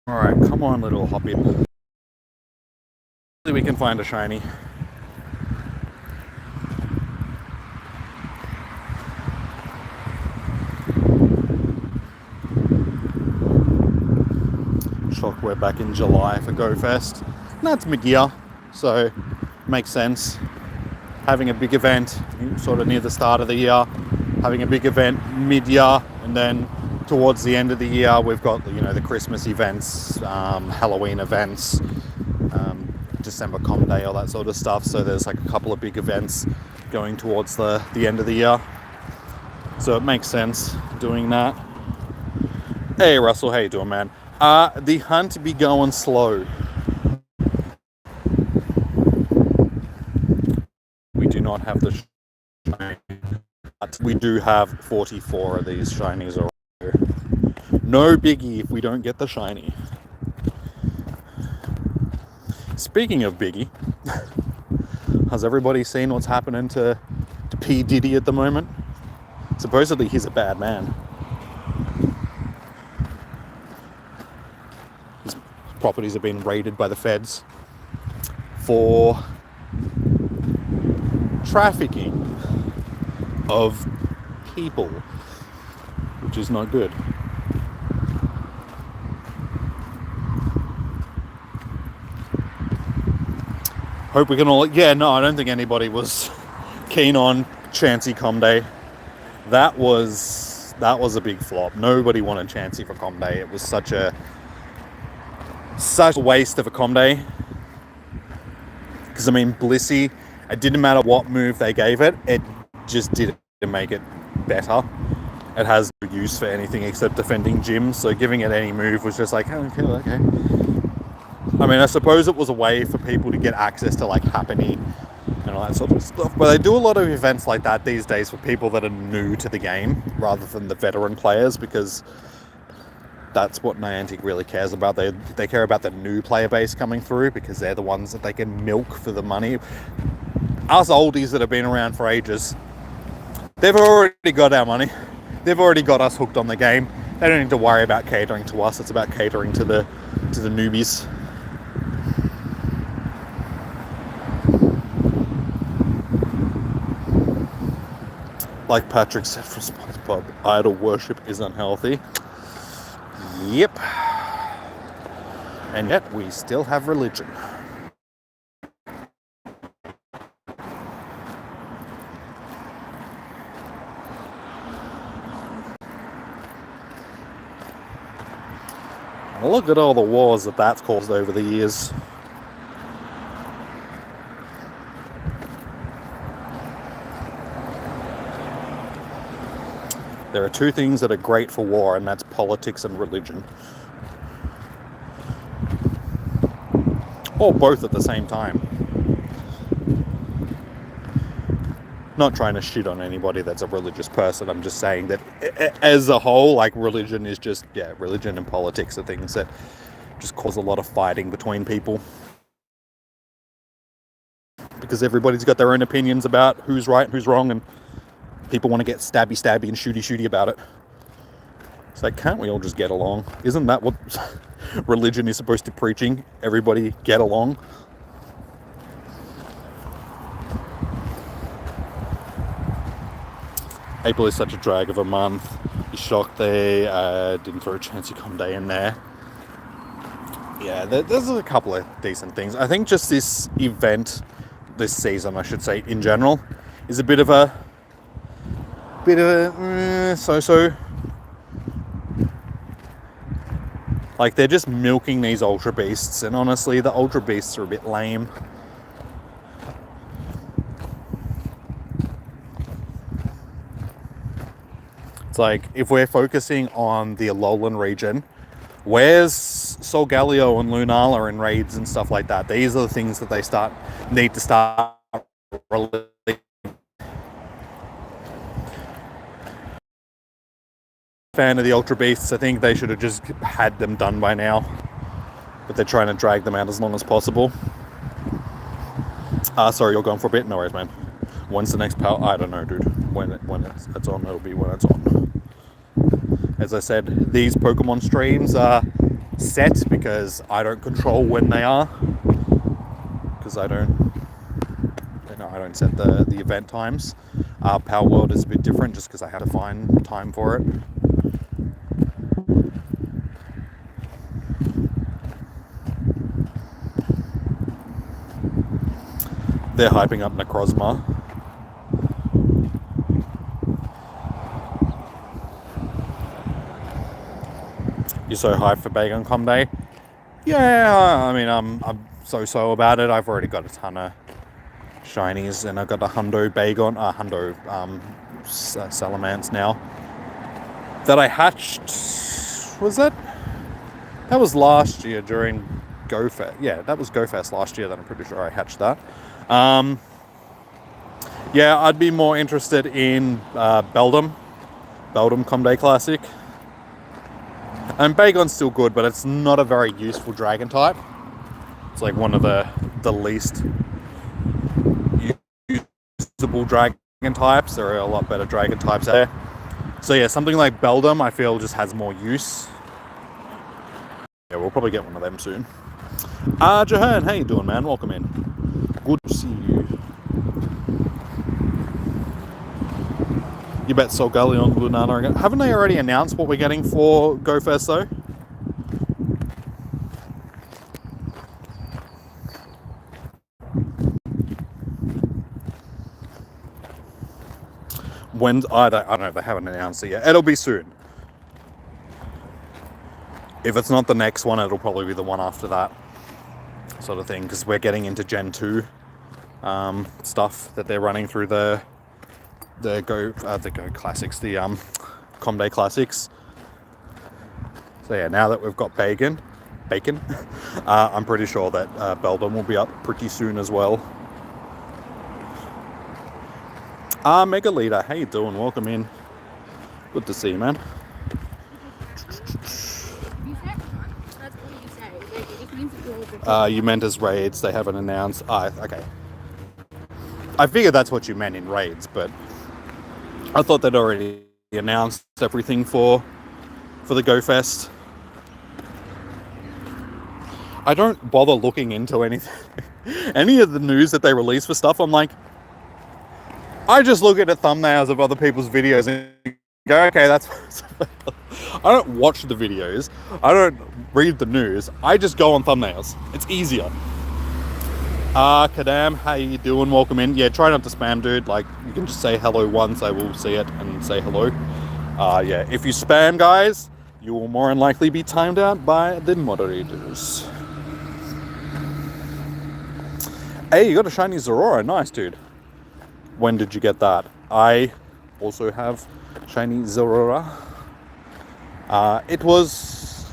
Alright, come on, little Hoppip. Hopefully we can find a shiny. Shock, we're back in July for Go Fest. And that's mid-year, so makes sense. Having a big event sort of near the start of the year, having a big event mid-year, and then towards the end of the year we've got, you know, the Christmas events, Halloween events, December Com Day, all that sort of stuff. So there's like a couple of big events going towards the end of the year, so it makes sense doing that. Hey Russell, how you doing, man? The hunt be going slow. We do not have the shiny, but we do have 44 of these shinies already. No biggie if we don't get the shiny. Speaking of biggie, has everybody seen what's happening to P. Diddy at the moment? Supposedly he's a bad man. His properties have been raided by the feds for trafficking of people, which is not good. Hope we can all... Yeah, no, I don't think anybody was keen on Chansey Com Day. That was a big flop. Nobody wanted Chansey for Com Day. It was such a waste of a Com Day. Because, I mean, Blissey, it didn't matter what move they gave it, it just didn't make it better. It has no use for anything except defending gyms, so giving it any move was just like, oh, okay. I mean, I suppose it was a way for people to get access to, like, Happening and all that sort of stuff. But they do a lot of events like that these days for people that are new to the game, rather than the veteran players, because that's what Niantic really cares about. They care about the new player base coming through, because they're the ones that they can milk for the money. Us oldies that have been around for ages, they've already got our money. They've already got us hooked on the game. They don't need to worry about catering to us. It's about catering to the newbies. Like Patrick said from SpongeBob, idol worship is unhealthy. Yep. And yet we still have religion. And look at all the wars that's caused over the years. There are two things that are great for war, and that's politics and religion. Or both at the same time. Not trying to shit on anybody that's a religious person. I'm just saying that as a whole, like, religion is just, religion and politics are things that just cause a lot of fighting between people. Because everybody's got their own opinions about who's right and who's wrong, and people want to get stabby and shooty about it. It's like, can't we all just get along? Isn't that what religion is supposed to be preaching? Everybody get along. April is such a drag of a month. You're shocked they didn't throw a Chancy Comday in there. Yeah, there's a couple of decent things. I think just this event, this season, I should say, in general, is a bit of a so-so. Like, they're just milking these Ultra Beasts, and honestly, the Ultra Beasts are a bit lame. It's like, if we're focusing on the Alolan region, where's Solgaleo and Lunala in raids and stuff like that? These are the things that they need to start releasing. Fan of the Ultra Beasts. I think they should have just had them done by now, but they're trying to drag them out as long as possible. Sorry, you're going for a bit? No worries, man. When's the next power? I don't know, dude. When it's on, it'll be when it's on. As I said, these Pokemon streams are set because I don't control when they are, because I don't set the event times. Power World is a bit different just because I have to find time for it. They're hyping up Necrozma. You're so hyped for Bagon Comday? Yeah, I mean, I'm so about it. I've already got a ton of shinies, and I've got a Hundo Bagon, Salamence now that I hatched. Was that? That was last year during GoFest. Yeah, that was GoFest last year that I'm pretty sure I hatched that. Yeah, I'd be more interested in Beldum Comday Classic. And Bagon's still good, but it's not a very useful dragon type. It's like one of the least usable dragon types. There are a lot better dragon types out there. So yeah, something like Beldum I feel just has more use. Yeah, we'll probably get one of them soon. Jahan, how you doing, man? Welcome in. Good to see you. You bet Solgaleo and Lunala again. Haven't they already announced what we're getting for GoFest though? When I don't know, they haven't announced it yet. It'll be soon. If it's not the next one, it'll probably be the one after that, sort of thing, because we're getting into Gen 2 stuff that they're running through the Go Classics, the Comday Classics. So yeah, now that we've got Bacon, I'm pretty sure that Beldum will be up pretty soon as well. Mega Leader, how you doing? Welcome in. Good to see you, man. You meant as raids, they haven't announced. Okay. I figured that's what you meant in raids, but I thought they'd already announced everything for the GoFest. I don't bother looking into anything. Any of the news that they release for stuff, I'm like, I just look at the thumbnails of other people's videos and go, okay, that's... I don't watch the videos. I don't read the news. I just go on thumbnails. It's easier. Kadam, how you doing? Welcome in. Yeah, try not to spam, dude. Like, you can just say hello once. I will see it and say hello. Yeah, if you spam, guys, you will more than likely be timed out by the moderators. Hey, you got a shiny Zorora. Nice, dude. When did you get that? I also have shiny Zorora. It was...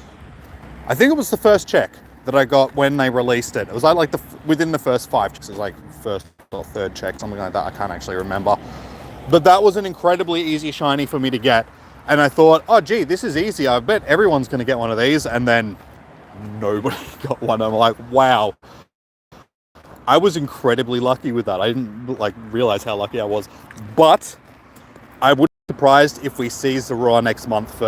I think it was the first check that I got when they released it. It was like within the first 5 checks. It was like first or third check, something like that. I can't actually remember. But that was an incredibly easy shiny for me to get. And I thought, oh, gee, this is easy. I bet everyone's going to get one of these. And then nobody got one. I'm like, wow. I was incredibly lucky with that. I didn't realize how lucky I was. But I wouldn't be surprised if we see Zorua next month for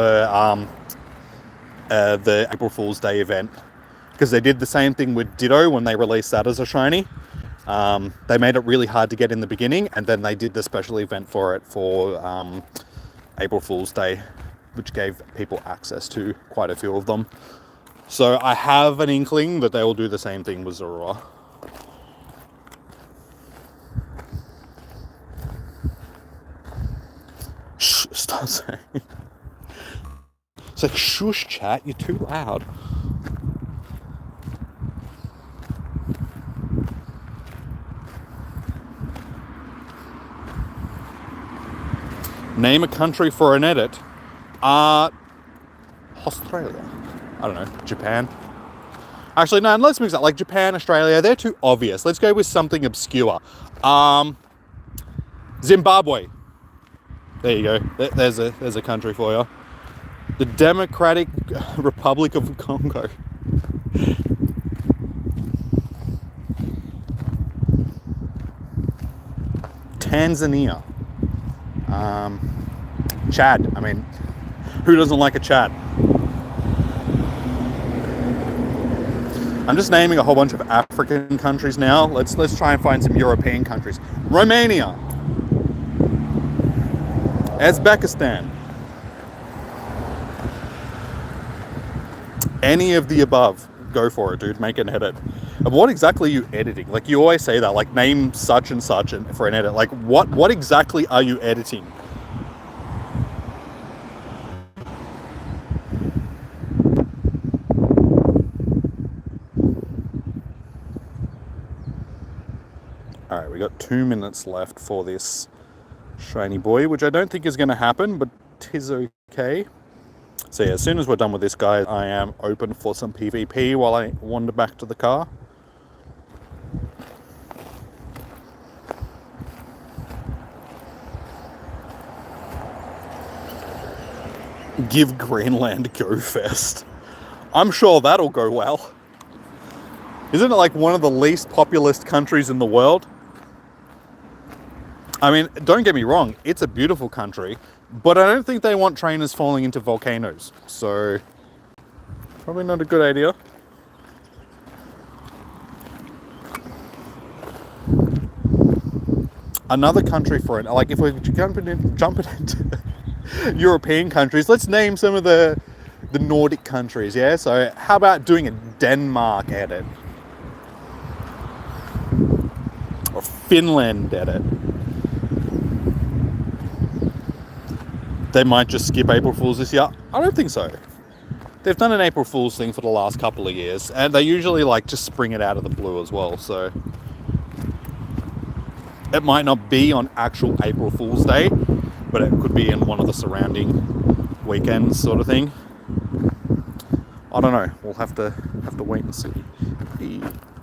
the April Fool's Day event. Because they did the same thing with Ditto when they released that as a shiny. They made it really hard to get in the beginning, and then they did the special event for it for April Fool's Day, which gave people access to quite a few of them. So I have an inkling that they will do the same thing with Zorua. Shh, stop saying. It's like, shush, chat, you're too loud. Name a country for an edit. Australia. I don't know. Japan. Actually, no, let's mix that. Like Japan, Australia, they're too obvious. Let's go with something obscure. Zimbabwe. There you go. There's a country for you. The Democratic Republic of Congo. Tanzania. Chad. I mean, who doesn't like a Chad? I'm just naming a whole bunch of African countries now. Let's try and find some European countries. Romania. Uzbekistan. Any of the above. Go for it, dude. Make an edit. And what exactly are you editing? Like, you always say that, like, name such and such for an edit. Like, what exactly are you editing? Alright, we got 2 minutes left for this shiny boy, which I don't think is going to happen, but 'tis okay. So yeah, as soon as we're done with this guy, I am open for some PvP while I wander back to the car. Give Greenland Go Fest. I'm sure that'll go well. Isn't it like one of the least populous countries in the world? I mean, don't get me wrong, it's a beautiful country, but I don't think they want trainers falling into volcanoes. So, probably not a good idea. Another country for it, like if we're jumping into European countries, let's name some of the Nordic countries, yeah? So how about doing a Denmark edit? Or Finland edit? They might just skip April Fool's this year. I don't think so. They've done an April Fool's thing for the last couple of years, and they usually like just spring it out of the blue as well, so it might not be on actual April Fool's Day, but it could be in one of the surrounding weekends sort of thing. I don't know. We'll have to wait and see.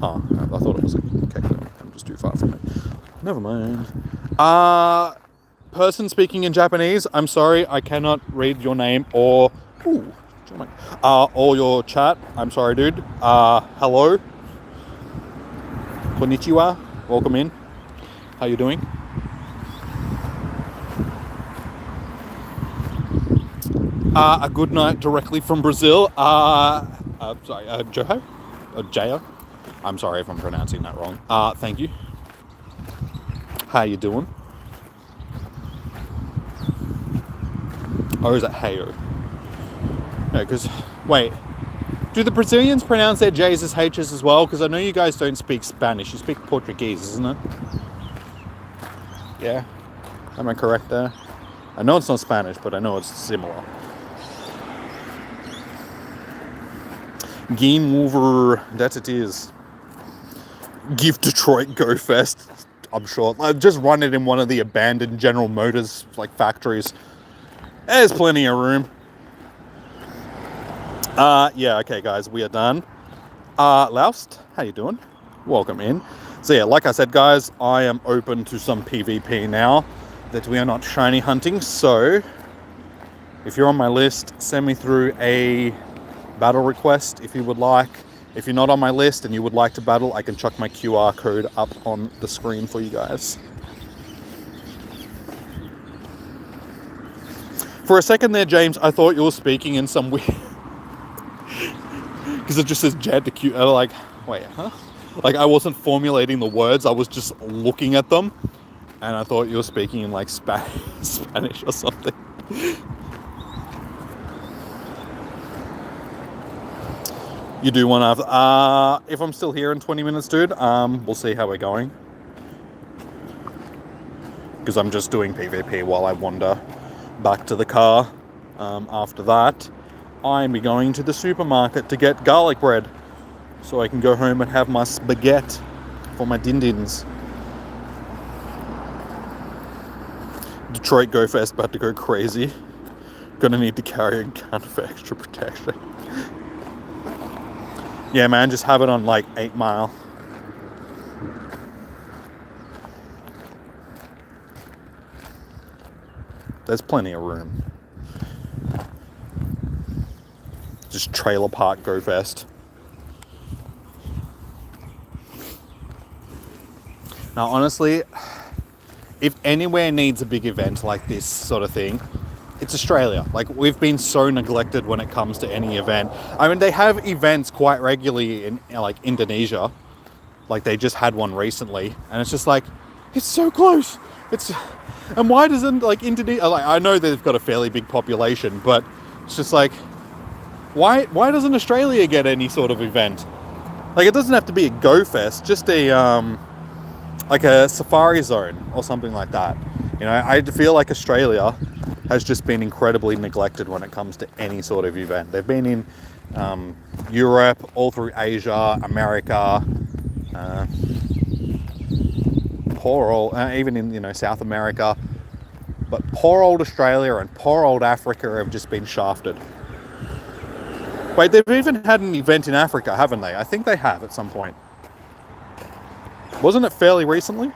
Oh, I thought it was a cake. I'm just too far from it. Never mind. Person speaking in Japanese, I'm sorry, I cannot read your name or your chat. I'm sorry, dude. Hello. Konnichiwa. Welcome in. How you doing? A good night directly from Brazil. Joho? Jayo? I'm sorry if I'm pronouncing that wrong. Thank you. How you doing? Or is it Heyo? No, because, wait. Do the Brazilians pronounce their J's as H's as well? Because I know you guys don't speak Spanish. You speak Portuguese, isn't it? Yeah? Am I correct there? I know it's not Spanish, but I know it's similar. Game over. That it is. Give Detroit Go Fest. I'm sure. Just run it in one of the abandoned General Motors like factories. There's plenty of room. Yeah, okay, guys, we are done. Laust, how you doing? Welcome in. So yeah, like I said, guys, I am open to some PvP now. that we are not shiny hunting. So if you're on my list, send me through a battle request if you would like. If you're not on my list and you would like to battle, I can chuck my QR code up on the screen for you guys. For a second there, James, I thought you were speaking in some weird... because it just says Jed the cute. Like, wait, huh? Like, I wasn't formulating the words, I was just looking at them. And I thought you were speaking in, like, Spanish or something. You do one after... if I'm still here in 20 minutes, dude, we'll see how we're going. Because I'm just doing PvP while I wander back to the car. After that, I'm going to the supermarket to get garlic bread so I can go home and have my spaghetti for my din-dins. Detroit Go Fest about to go crazy. Gonna need to carry a gun for extra protection. Yeah, man, just have it on like 8 Mile. There's plenty of room. Just trailer park Go Fest. Now, honestly, if anywhere needs a big event like this sort of thing, it's Australia. Like, we've been so neglected when it comes to any event. I mean, they have events quite regularly in, like, Indonesia. Like, they just had one recently, and it's just like, it's so close. And why doesn't, like, Indonesia... Like, I know they've got a fairly big population, but it's just like, why doesn't Australia get any sort of event? Like, it doesn't have to be a Go Fest, just a, like a safari zone or something like that. You know, I feel like Australia has just been incredibly neglected when it comes to any sort of event. They've been in Europe, all through Asia, America, even in, you know, South America. But poor old Australia and poor old Africa have just been shafted. Wait, they've even had an event in Africa, haven't they? I think they have at some point. Wasn't it fairly recently?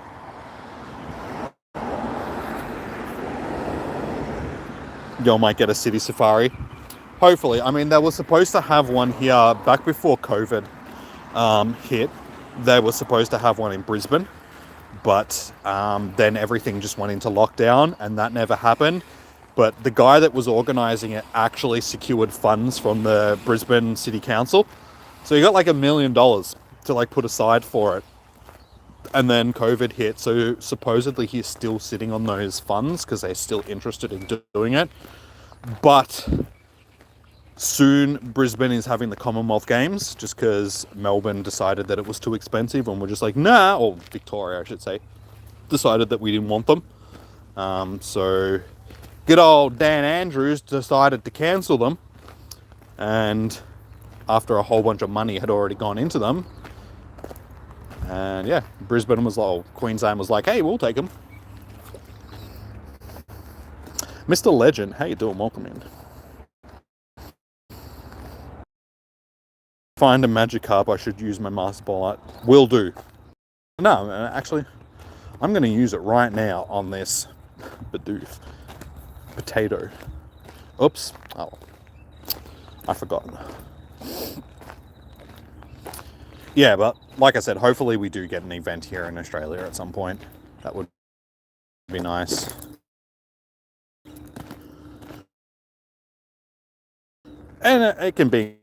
Y'all might get a city safari. Hopefully. I mean, they were supposed to have one here back before COVID hit. They were supposed to have one in Brisbane. But then everything just went into lockdown and that never happened. But the guy that was organising it actually secured funds from the Brisbane City Council. So he got like $1 million to like put aside for it. And then COVID hit, so supposedly he's still sitting on those funds because they're still interested in doing it. But soon Brisbane is having the Commonwealth Games just because Melbourne decided that it was too expensive and we're just like, nah, or Victoria, I should say, decided that we didn't want them. So good old Dan Andrews decided to cancel them. And after a whole bunch of money had already gone into them, and yeah, Brisbane was like, Queensland was like, hey, we'll take them. Mr. Legend, how you doing? Welcome in. Find a Magikarp, I should use my Master Ball. Will do. No, actually, I'm going to use it right now on this Bidoof potato. Oops. Oh, I forgot. Yeah, but like I said, hopefully we do get an event here in Australia at some point. That would be nice. And it can be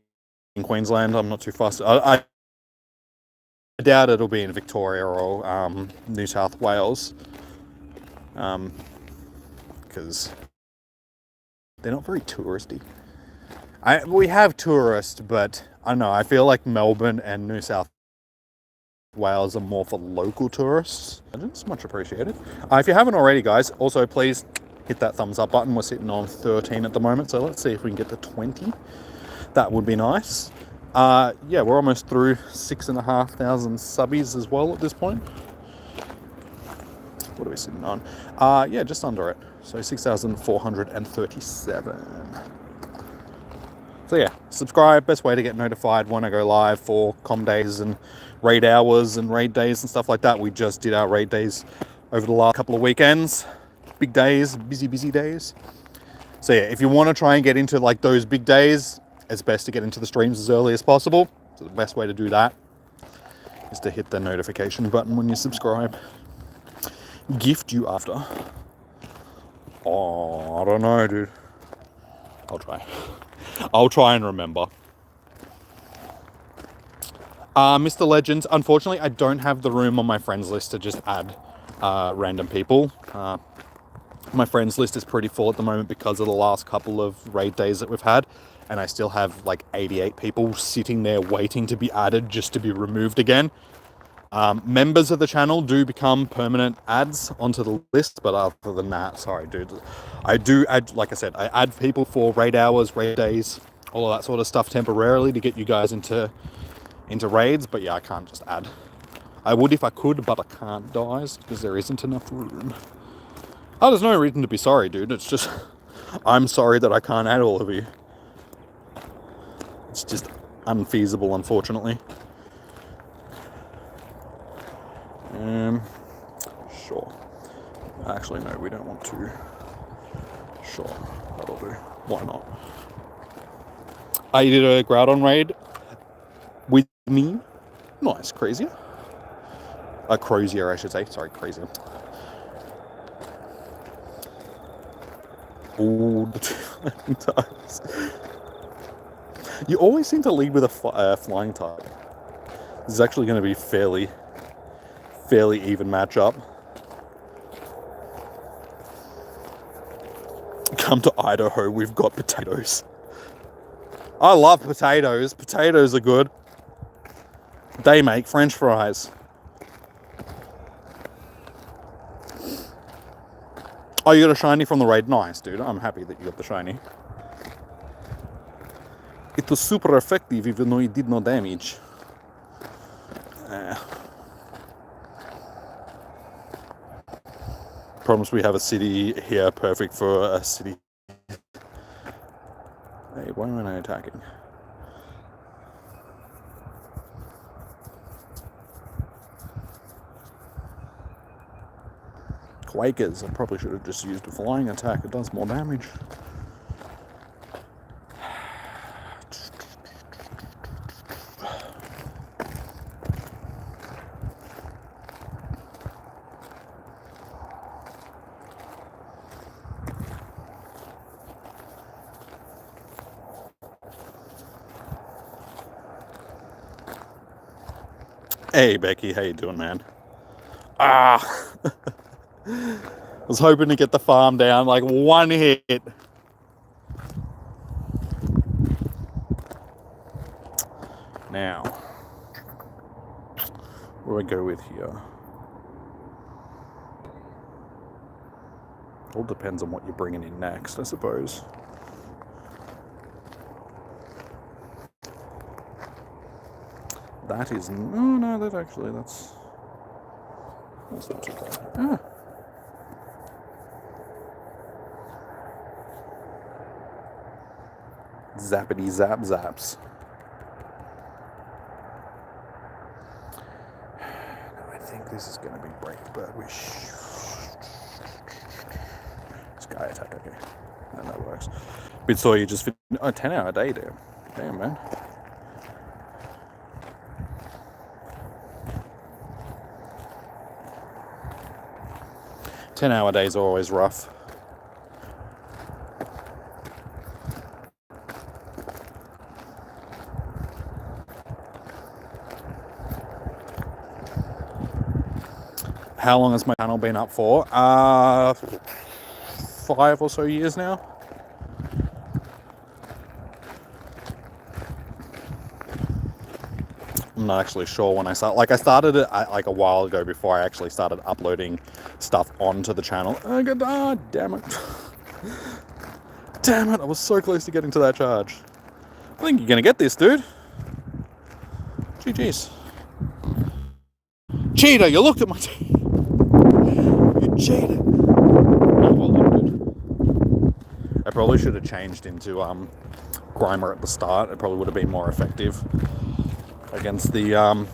in Queensland. I'm not too fussed. I doubt it'll be in Victoria or New South Wales. Because they're not very touristy. We have tourists, but I don't know, I feel like Melbourne and New South Wales are more for local tourists. It's much appreciated. If you haven't already, guys, also please hit that thumbs up button. We're sitting on 13 at the moment, so let's see if we can get to 20. That would be nice. Yeah, we're almost through 6,500 subbies as well at this point. What are we sitting on? Yeah, just under it. So 6,437. So yeah, subscribe, best way to get notified when I go live for com days and raid hours and raid days and stuff like that. We just did our raid days over the last couple of weekends. big days, busy days. So yeah, if you want to try and get into like those big days, it's best to get into the streams as early as possible. So the best way to do that is to hit the notification button when you subscribe. Gift you after. Oh, I don't know, dude. I'll try and remember. Mr. Legends, unfortunately, I don't have the room on my friends list to just add random people. My friends list is pretty full at the moment because of the last couple of raid days that we've had, and I still have like 88 people sitting there waiting to be added just to be removed again. Members of the channel do become permanent adds onto the list, but other than that, sorry, dude. I do add, like I said, I add people for raid hours, raid days, all of that sort of stuff temporarily to get you guys into raids, but yeah, I can't just add. I would if I could, but I can't, guys, because there isn't enough room. Oh, there's no reason to be sorry, dude. It's just, I'm sorry that I can't add all of you. It's just unfeasible, unfortunately. Sure. Actually, no, we don't want to. Sure, that'll do. Why not? I did a Groudon raid with me. Nice, Crazier. Crozier, I should say. Sorry, Crazier. All the times. You always seem to lead with a flying type. This is actually going to be fairly even matchup. Come to Idaho, we've got potatoes. I love potatoes. Potatoes are good. They make French fries. Oh, you got a shiny from the raid? Nice, dude. I'm happy that you got the shiny. It was super effective even though it did no damage. Promise we have a city here perfect for a city. Hey, why am I attacking? Quakers. I probably should have just used a flying attack. It does more damage. Hey Becky, how you doing, man? I was hoping to get the farm down like one hit. Now, what do I go with here? All depends on what you're bringing in next, I suppose. That is... no, that's not too bad. Zappity zap zaps. I think this is going to be Break Bird Wish. Sky Attack, okay. And that works. Bit saw you just... 10-hour day there. Damn, man. Ten-hour days are always rough. How long has my channel been up for? 5 or so years now. I'm not actually sure when I started. Like, I started it like a while ago before I actually started uploading stuff onto the channel. Damn it. Damn it, I was so close to getting to that charge. I think you're gonna get this, dude. GG's. Cheater, you looked at my team. You cheated. Oh, well done, dude. I probably should have changed into Grimer at the start. It probably would have been more effective against the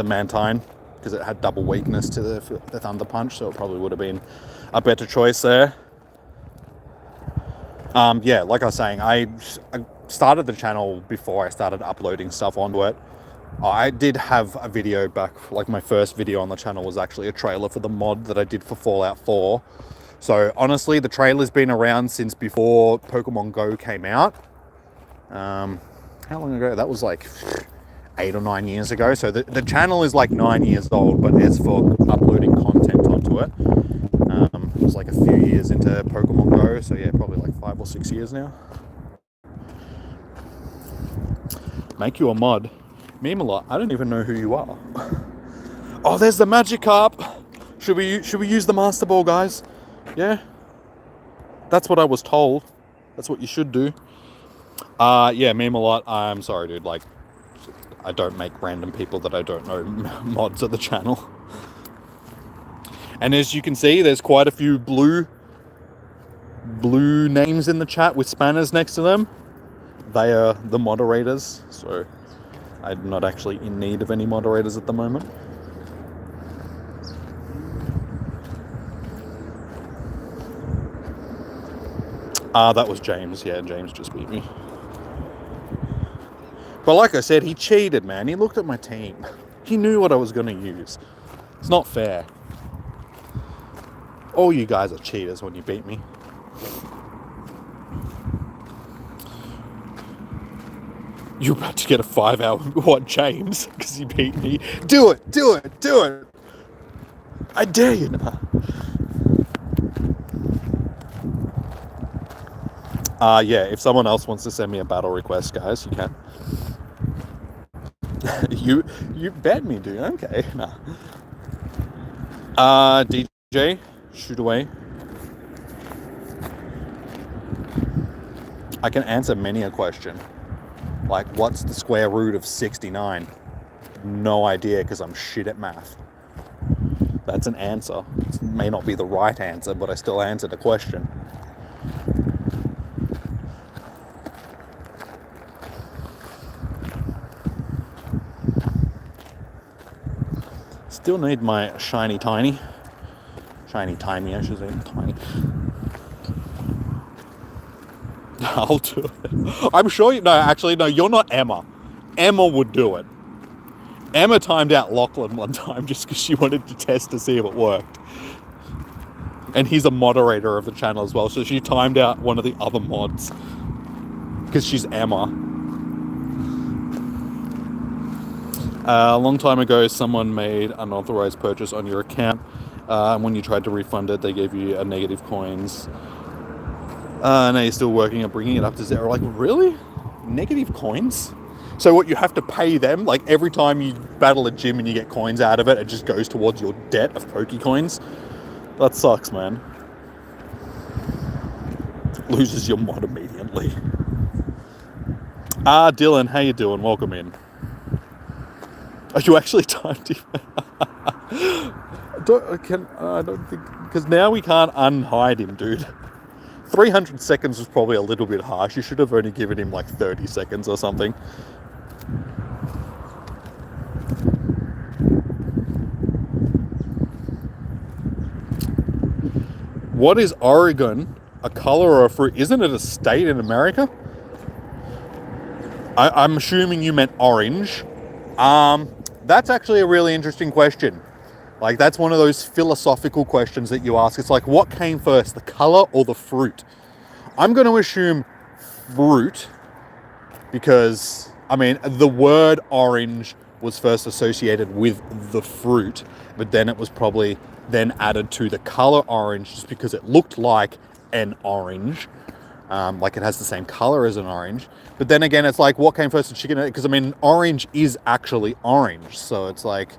Mantine. because it had double weakness to the Thunder Punch, so it probably would have been a better choice there. Yeah, like I was saying, I started the channel before I started uploading stuff onto it. I did have a video back, like my first video on the channel was actually a trailer for the mod that I did for Fallout 4. So honestly, the trailer's been around since before Pokemon Go came out. How long ago? That was like 8 or 9 years ago. So the channel is like 9 years old, but it's for uploading content onto it. It was like a few years into Pokemon Go, so yeah, probably like 5 or 6 years now. Make you a mod. Meme a lot. I don't even know who you are. Oh, there's the Magikarp. Should we use the Master Ball, guys? Yeah. That's what I was told. That's what you should do. Yeah, meme a lot. I'm sorry, dude. Like, I don't make random people that I don't know mods of the channel. And as you can see, there's quite a few blue names in the chat with spanners next to them. They are the moderators, so I'm not actually in need of any moderators at the moment. That was James. Yeah, James just beat me. But like I said, he cheated, man. He looked at my team. He knew what I was going to use. It's not fair. All you guys are cheaters when you beat me. You're about to get a 5-hour what, James? Because you beat me. Do it! Do it! Do it! I dare you now. Yeah, if someone else wants to send me a battle request, guys, you can. you bet me, dude. Okay, nah. DJ, shoot away. I can answer many a question. Like, what's the square root of 69? No idea, because I'm shit at math. That's an answer. It may not be the right answer, but I still answered a question. Still need my shiny tiny. Shiny timey, I should say. Tiny. I'll do it. I'm sure you... No, actually, no, you're not Emma. Emma would do it. Emma timed out Lachlan one time just because she wanted to test to see if it worked. And he's a moderator of the channel as well, so she timed out one of the other mods. Because she's Emma. A long time ago, someone made an unauthorized purchase on your account. And when you tried to refund it, they gave you a negative coins. Now you're still working on bringing it up to zero. Like, really? Negative coins? So what, you have to pay them? Like, every time you battle a gym and you get coins out of it, it just goes towards your debt of Pokecoins? That sucks, man. Loses your mod immediately. Dylan, how you doing? Welcome in. Are you actually timed him? I don't think... Because now we can't unhide him, dude. 300 seconds was probably a little bit harsh. You should have only given him like 30 seconds or something. What is Oregon? A color or a fruit? Isn't it a state in America? I'm assuming you meant orange. That's actually a really interesting question. Like, that's one of those philosophical questions that you ask. It's like, what came first, the color or the fruit? I'm going to assume fruit because, I mean, the word orange was first associated with the fruit, but then it was probably then added to the color orange just because it looked like an orange. Like it has the same color as an orange. But then again, it's like, what came first, the chicken? Because, I mean, orange is actually orange. So it's like...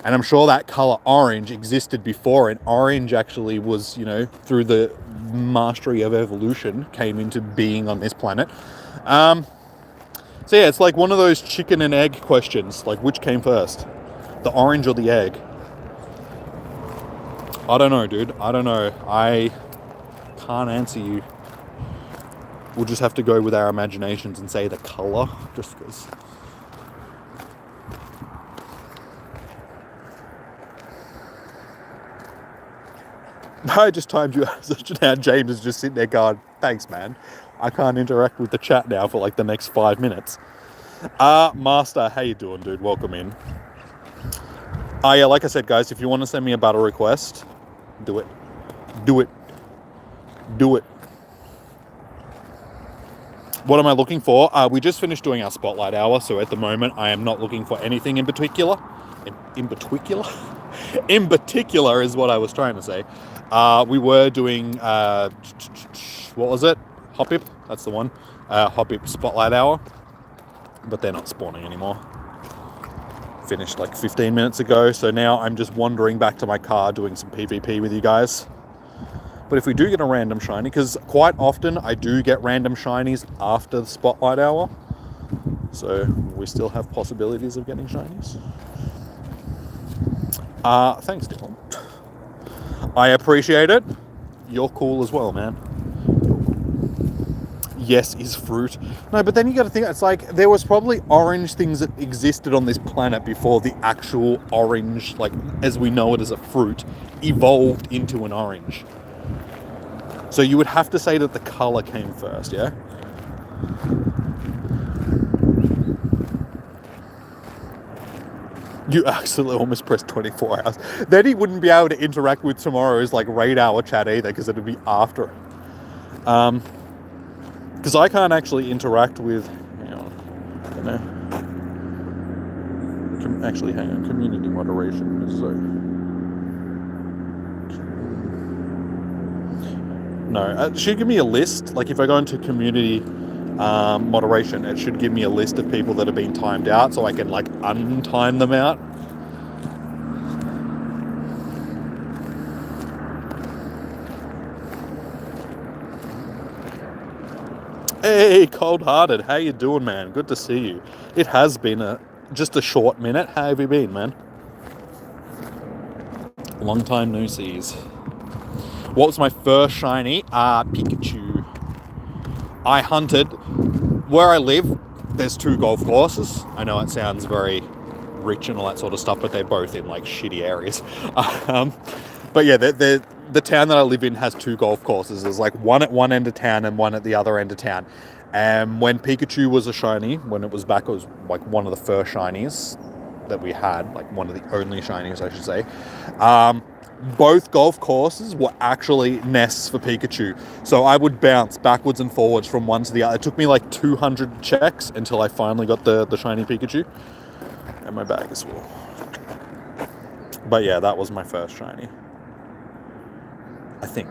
And I'm sure that color orange existed before, and orange actually was, you know, through the mastery of evolution, came into being on this planet. So yeah, it's like one of those chicken and egg questions, like which came first, the orange or the egg? I don't know, dude. I don't know. I can't answer you. We'll just have to go with our imaginations and say the color, just because... I just timed you out. Now James is just sitting there going, thanks, man. I can't interact with the chat now for like the next 5 minutes. Master, how you doing, dude? Welcome in. Yeah, like I said, guys, if you want to send me a battle request, do it. Do it. Do it. What am I looking for? We just finished doing our Spotlight Hour, so at the moment I am not looking for anything in particular. In particular? In particular is what I was trying to say. We were doing, what was it? Hoppip, that's the one. Hoppip Spotlight Hour. But they're not spawning anymore. Finished like 15 minutes ago, so now I'm just wandering back to my car doing some PvP with you guys. But if we do get a random shiny, because quite often I do get random shinies after the Spotlight Hour, so we still have possibilities of getting shinies. Thanks, Dylan. I appreciate it. You're cool as well, man. Yes, is fruit. No, but then you got to think, it's like there was probably orange things that existed on this planet before the actual orange, like as we know it as a fruit, evolved into an orange. So you would have to say that the color came first, yeah? You actually almost pressed 24 hours. Then he wouldn't be able to interact with tomorrow's like raid hour chat either, because it'd be after it. Because I can't actually interact with, hang on, I don't know. Actually, hang on, community moderation is so. No, it should give me a list. Like if I go into community moderation, it should give me a list of people that have been timed out, so I can like untime them out. Hey, Cold-Hearted, how you doing, man? Good to see you. It has been just a short minute. How have you been, man? Long time no sees. What was my first shiny? Pikachu. I hunted. Where I live, there's 2 golf courses. I know it sounds very rich and all that sort of stuff, but they're both in like shitty areas. But yeah, the town that I live in has 2 golf courses. There's like one at one end of town and one at the other end of town. And when Pikachu was a shiny, when it was back, it was like one of the first shinies that we had, like one of the only shinies, I should say. Both golf courses were actually nests for Pikachu. So I would bounce backwards and forwards from one to the other. It took me like 200 checks until I finally got the shiny Pikachu. And my bag is full. But yeah, that was my first shiny. I think.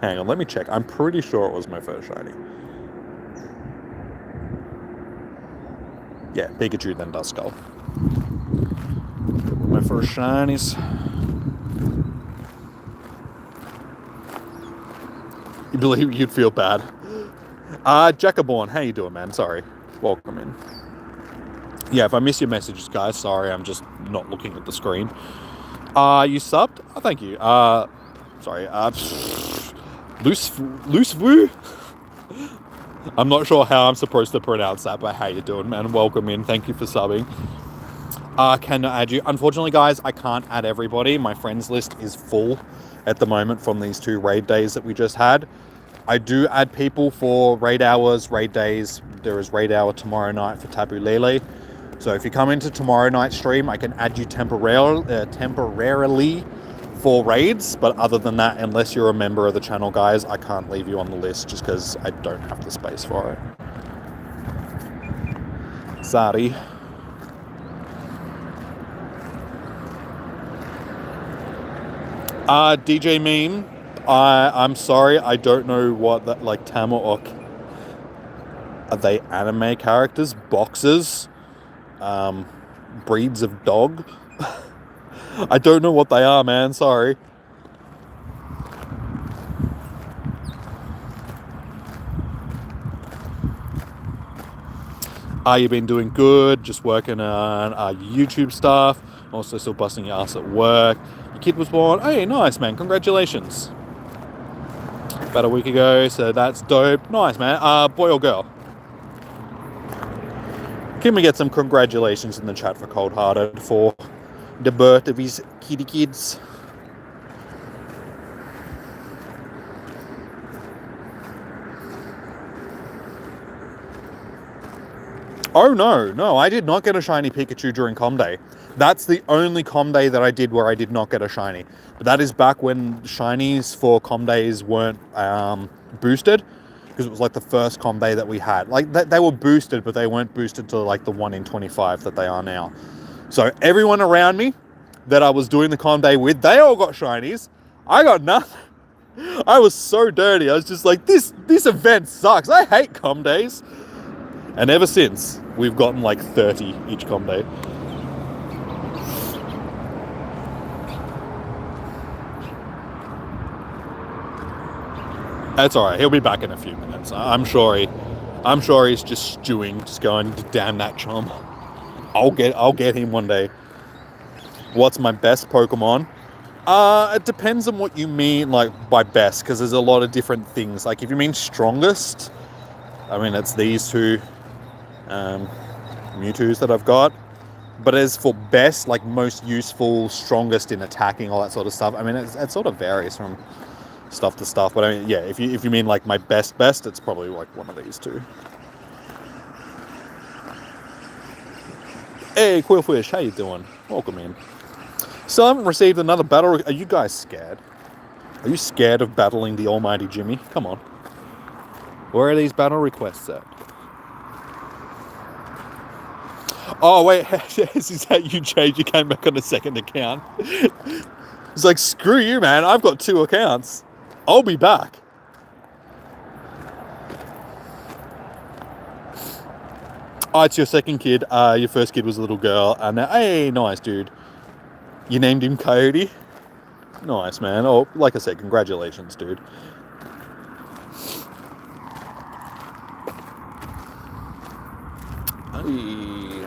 Hang on, let me check. I'm pretty sure it was my first shiny. Yeah, Pikachu, then Duskull. My first shinies. You believe you'd feel bad. Jackaborn, how you doing, man? Sorry. Welcome in. Yeah, if I miss your messages, guys, sorry, I'm just not looking at the screen. You subbed? Oh, thank you. Sorry. Loose Vu? I'm not sure how I'm supposed to pronounce that, but how you doing, man? Welcome in. Thank you for subbing. Can I add you? Unfortunately, guys, I can't add everybody. My friends list is full at the moment from these 2 raid days that we just had. I do add people for raid hours, raid days. There is raid hour tomorrow night for Taboo Lele. So if you come into tomorrow night's stream, I can add you temporarily for raids. But other than that, unless you're a member of the channel, guys, I can't leave you on the list just because I don't have the space for it. Sorry. DJ Meme, I'm sorry, I don't know what that, like, Tamahawk, are they anime characters? Boxers? Breeds of dog? I don't know what they are, man, sorry. You've been doing good, just working on YouTube stuff, also still busting your ass at work. Your kid was born. Hey, nice, man, congratulations. About a week ago, so that's dope. Nice, man. Boy or girl? Can we get some congratulations in the chat for Cold-Hearted for the birth of his kitty kids? Oh, no, I did not get a shiny Pikachu during Com Day. That's the only Com Day that I did where I did not get a shiny. But that is back when shinies for Com Days weren't boosted, because it was like the first Com Day that we had. Like, they were boosted, but they weren't boosted to like the 1 in 25 that they are now. So everyone around me that I was doing the Com Day with, they all got shinies. I got nothing. I was so dirty. I was just like, this event sucks. I hate Com Days. And ever since, we've gotten like 30 each Com Day. That's all right. He'll be back in a few minutes. I'm sure he's just stewing, just going, damn that chum. I'll get him one day. What's my best Pokemon? It depends on what you mean, like, by best, because there's a lot of different things. Like, if you mean strongest, I mean, it's these two Mewtwo's that I've got. But as for best, like most useful, strongest in attacking, all that sort of stuff, I mean, it sort of varies from stuff to stuff. But I mean, yeah, if you mean like my best, it's probably like one of these two. Hey, Quillfish, how you doing? Welcome in. Still haven't received another battle. Are you guys scared? Are you scared of battling the almighty Jimmy? Come on. Where are these battle requests at? Oh, wait, is that you, Jade? You came back on a second account. It's like, screw you, man. I've got 2 accounts. I'll be back. Oh, it's your second kid. Your first kid was a little girl. And hey, nice, dude. You named him Coyote? Nice, man. Oh, like I said, congratulations, dude. I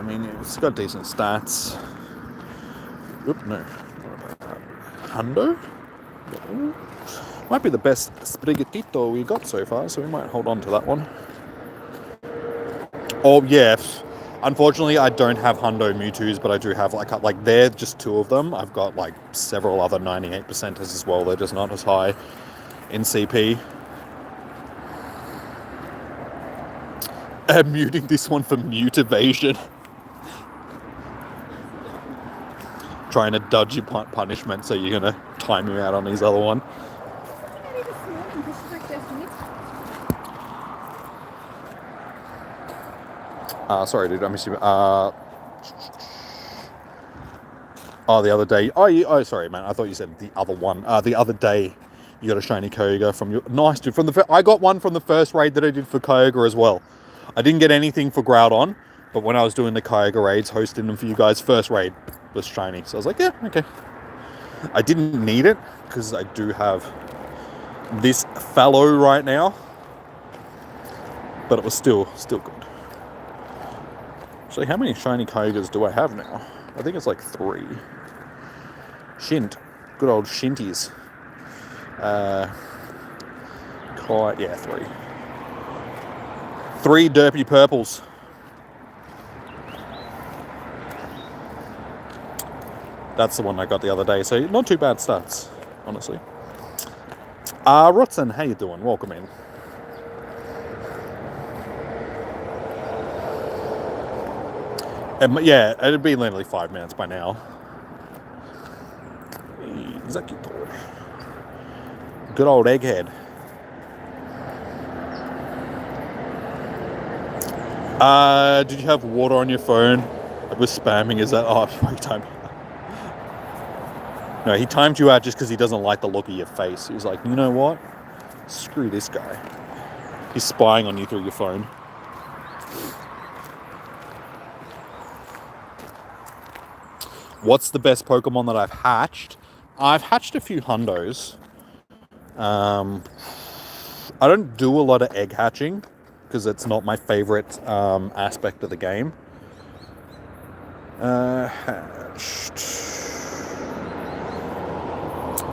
mean, it's got decent stats. Oop, no. Hundo? Might be the best Sprigatito we got so far, so we might hold on to that one. Oh, yeah. Unfortunately, I don't have Hundo Mewtwo's, but I do have, like they're just 2 of them. I've got, like, several other 98%ers as well. They're just not as high in CP. I'm muting this one for mute evasion. Trying to dodge your punishment, so you're going to time him out on his other one. Sorry, dude, I missed you. Oh, the other day. Oh, sorry, man. I thought you said the other one. The other day, you got a shiny Kyogre from your... Nice, dude. I got one from the first raid that I did for Kyogre as well. I didn't get anything for Groudon, but when I was doing the Kyogre raids, hosting them for you guys, first raid was shiny. So I was like, yeah, okay. I didn't need it, because I do have this fallow right now. But it was still good. So how many shiny Kyogres do I have now? I think it's like 3. Shint. Good old Shinties. Yeah, 3. 3 derpy purples. That's the one I got the other day, so not too bad stats, honestly. Rotson, how you doing? Welcome in. Yeah, it'd be literally 5 minutes by now. Executor. Good old egghead. Did you have water on your phone? I was spamming. Is that... Oh, he timed. No, he timed you out just because he doesn't like the look of your face. He was like, you know what? Screw this guy. He's spying on you through your phone. What's the best Pokemon that I've hatched? I've hatched a few Hundos. I don't do a lot of egg hatching because it's not my favorite aspect of the game. Hatched.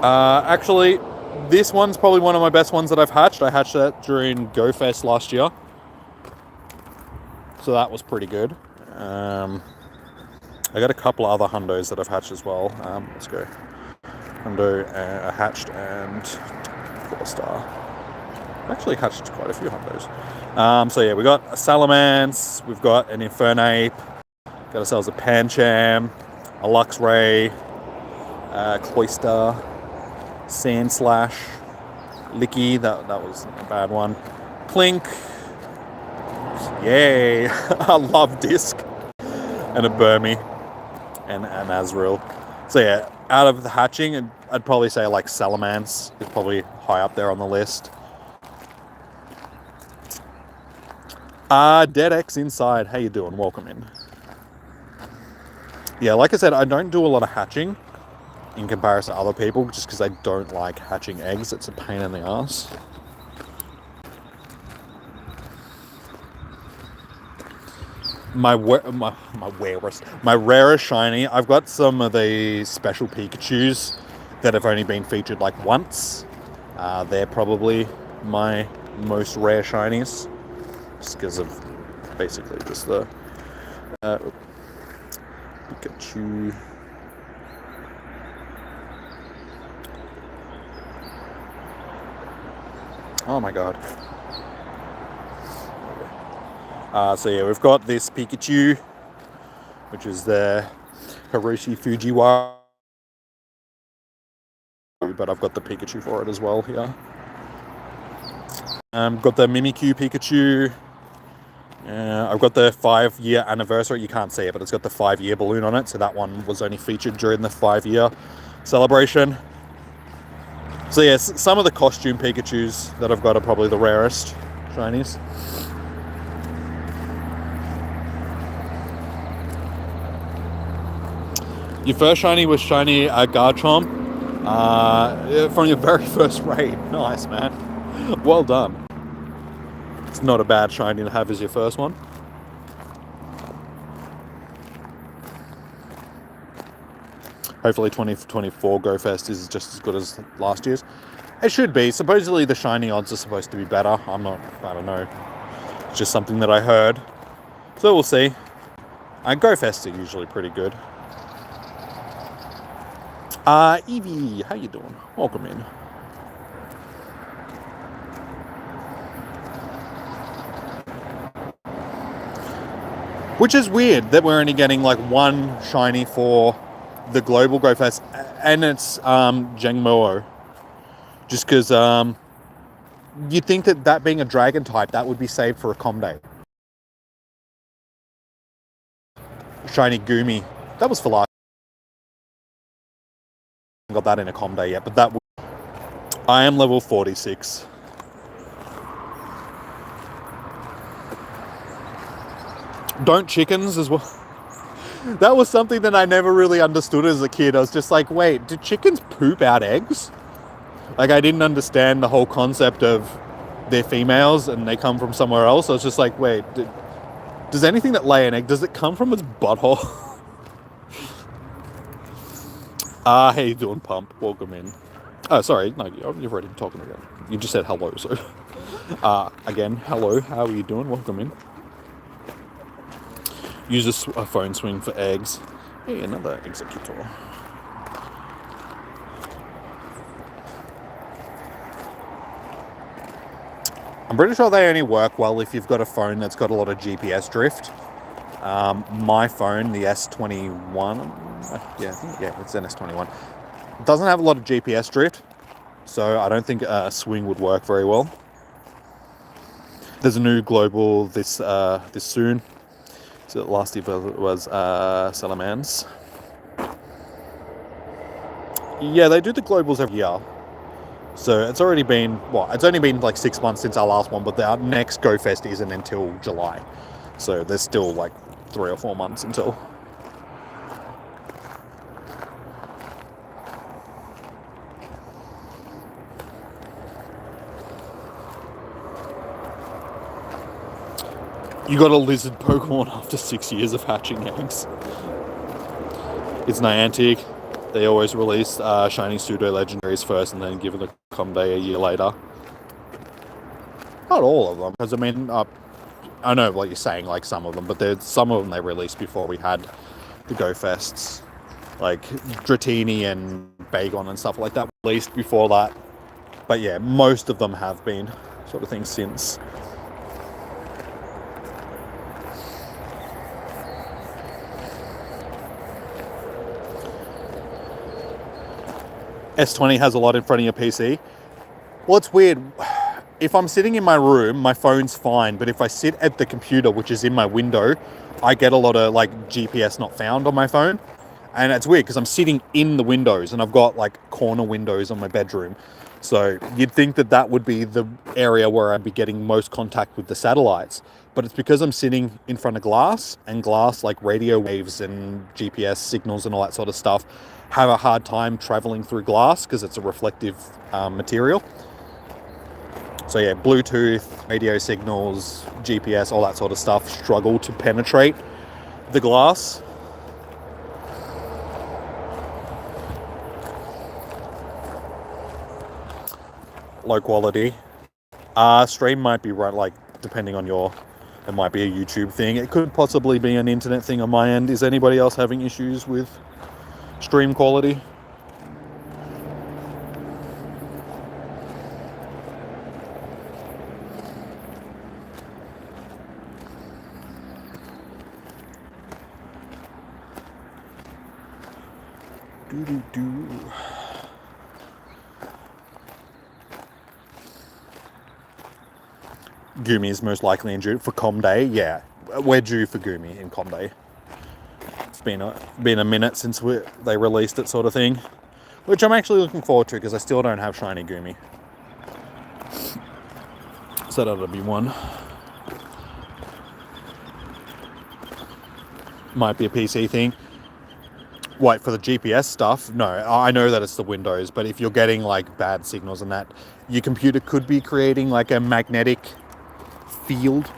Actually, this one's probably one of my best ones that I've hatched. I hatched that during GoFest last year. So that was pretty good. I got a couple other Hundos that I've hatched as well. Let's go. Hundo, hatched, and 4-star. Actually hatched quite a few hundos. So yeah, we got a Salamence, we've got an Infernape, got ourselves a Pancham, a Luxray, Cloyster, Sandslash, Licky, that was a bad one. Plink, yay, I love Disc, and a Burmy, and an Azrael. So yeah, out of the hatching, I'd probably say like Salamence is probably high up there on the list. DeadX inside, how you doing? Welcome in. Yeah, like I said, I don't do a lot of hatching in comparison to other people, just because I don't like hatching eggs. It's a pain in the ass. My rarest shiny, I've got some of the special Pikachus that have only been featured like once. They're probably my most rare shinies, just because of basically just the Pikachu. Oh my god. So yeah, we've got this Pikachu, which is the Hiroshi Fujiwara, but I've got the Pikachu for it as well here. Got the Mimikyu Pikachu. I've got the 5-year anniversary. You can't see it, but it's got the 5-year balloon on it. So that one was only featured during the 5-year celebration. So yes, some of the costume Pikachus that I've got are probably the rarest shinies. Your first shiny was shiny Garchomp from your very first raid. Nice, man. Well done. It's not a bad shiny to have as your first one. Hopefully 2024 GoFest is just as good as last year's. It should be. Supposedly the shiny odds are supposed to be better. I don't know. It's just something that I heard. So we'll see. GoFests are usually pretty good. Evie, how you doing? Welcome in. Which is weird that we're only getting like one shiny for the global GoFest, and it's Jangmo. Just because you'd think that being a dragon type, that would be saved for a Com Day. Shiny Goomy, that was for last. I haven't got that in a Com Day yet, but that I am level 46. Don't chickens as well? That was something that I never really understood as a kid. I was just like, wait, do chickens poop out eggs? Like, I didn't understand the whole concept of they're females and they come from somewhere else. I was just like, wait, does anything that lay an egg, does it come from its butthole? How you doing, Pump? Welcome in. Oh, sorry, no, you've already been talking again. You just said hello, so. Again, hello, how are you doing? Welcome in. Use a phone swing for eggs. Hey, another Executor. I'm pretty sure they only work well if you've got a phone that's got a lot of GPS drift. My phone, the S21, yeah, it's an S21. It doesn't have a lot of GPS drift, so I don't think a swing would work very well. There's a new global this soon. So last year was Salamence. Yeah, they do the globals every year. So it's already been, it's only been like 6 months since our last one, but our next GoFest isn't until July. So there's still like 3 or 4 months until. You got a lizard Pokemon after 6 years of hatching eggs. It's Niantic. They always release shiny pseudo legendaries first and then give it a Com Day a year later. Not all of them, because I mean, I know what you're saying, like some of them, but there's some of them they released before we had the GoFests, like Dratini and Bagon and stuff like that released before that. But yeah, most of them have been. sort of thing since. S20 has a lot in front of your PC. Well, it's weird. If I'm sitting in my room, my phone's fine, but if I sit at the computer, which is in my window, I get a lot of like GPS not found on my phone. And it's weird because I'm sitting in the windows and I've got like corner windows on my bedroom. So you'd think that that would be the area where I'd be getting most contact with the satellites. But it's because I'm sitting in front of glass, and glass, like radio waves and GPS signals and all that sort of stuff, have a hard time traveling through glass because it's a reflective material. So yeah, Bluetooth, radio signals, GPS, all that sort of stuff struggle to penetrate the glass. Low quality. Stream might be right, like, depending on your... It might be a YouTube thing. It could possibly be an internet thing on my end. Is anybody else having issues with stream quality? Gumi is most likely in due for Com Day. Yeah, we're due for Gumi in Com Day. It's been a minute since they released it, sort of thing, which I'm actually looking forward to because I still don't have shiny Gumi. So that'll be one. Might be a PC thing. Wait, for the GPS stuff? No, I know that it's the Windows, but if you're getting like bad signals and that, your computer could be creating like a magnetic field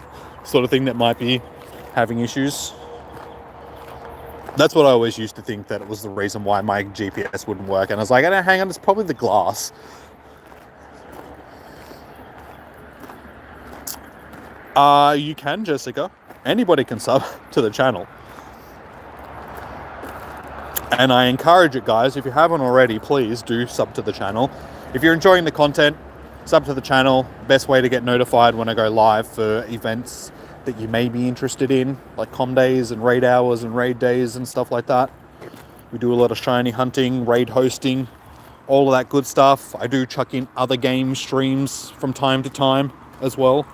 sort of thing that might be having issues. That's what I always used to think, that it was the reason why my GPS wouldn't work. And I was like, oh, hang on, it's probably the glass. You can, Jessica. Anybody can sub to the channel. And I encourage it, guys. If you haven't already, please do sub to the channel. If you're enjoying the content, sub to the channel. Best way to get notified when I go live for events that you may be interested in, like com days and raid hours and raid days and stuff like that. We do a lot of shiny hunting, raid hosting, all of that good stuff. I do chuck in other game streams from time to time as well.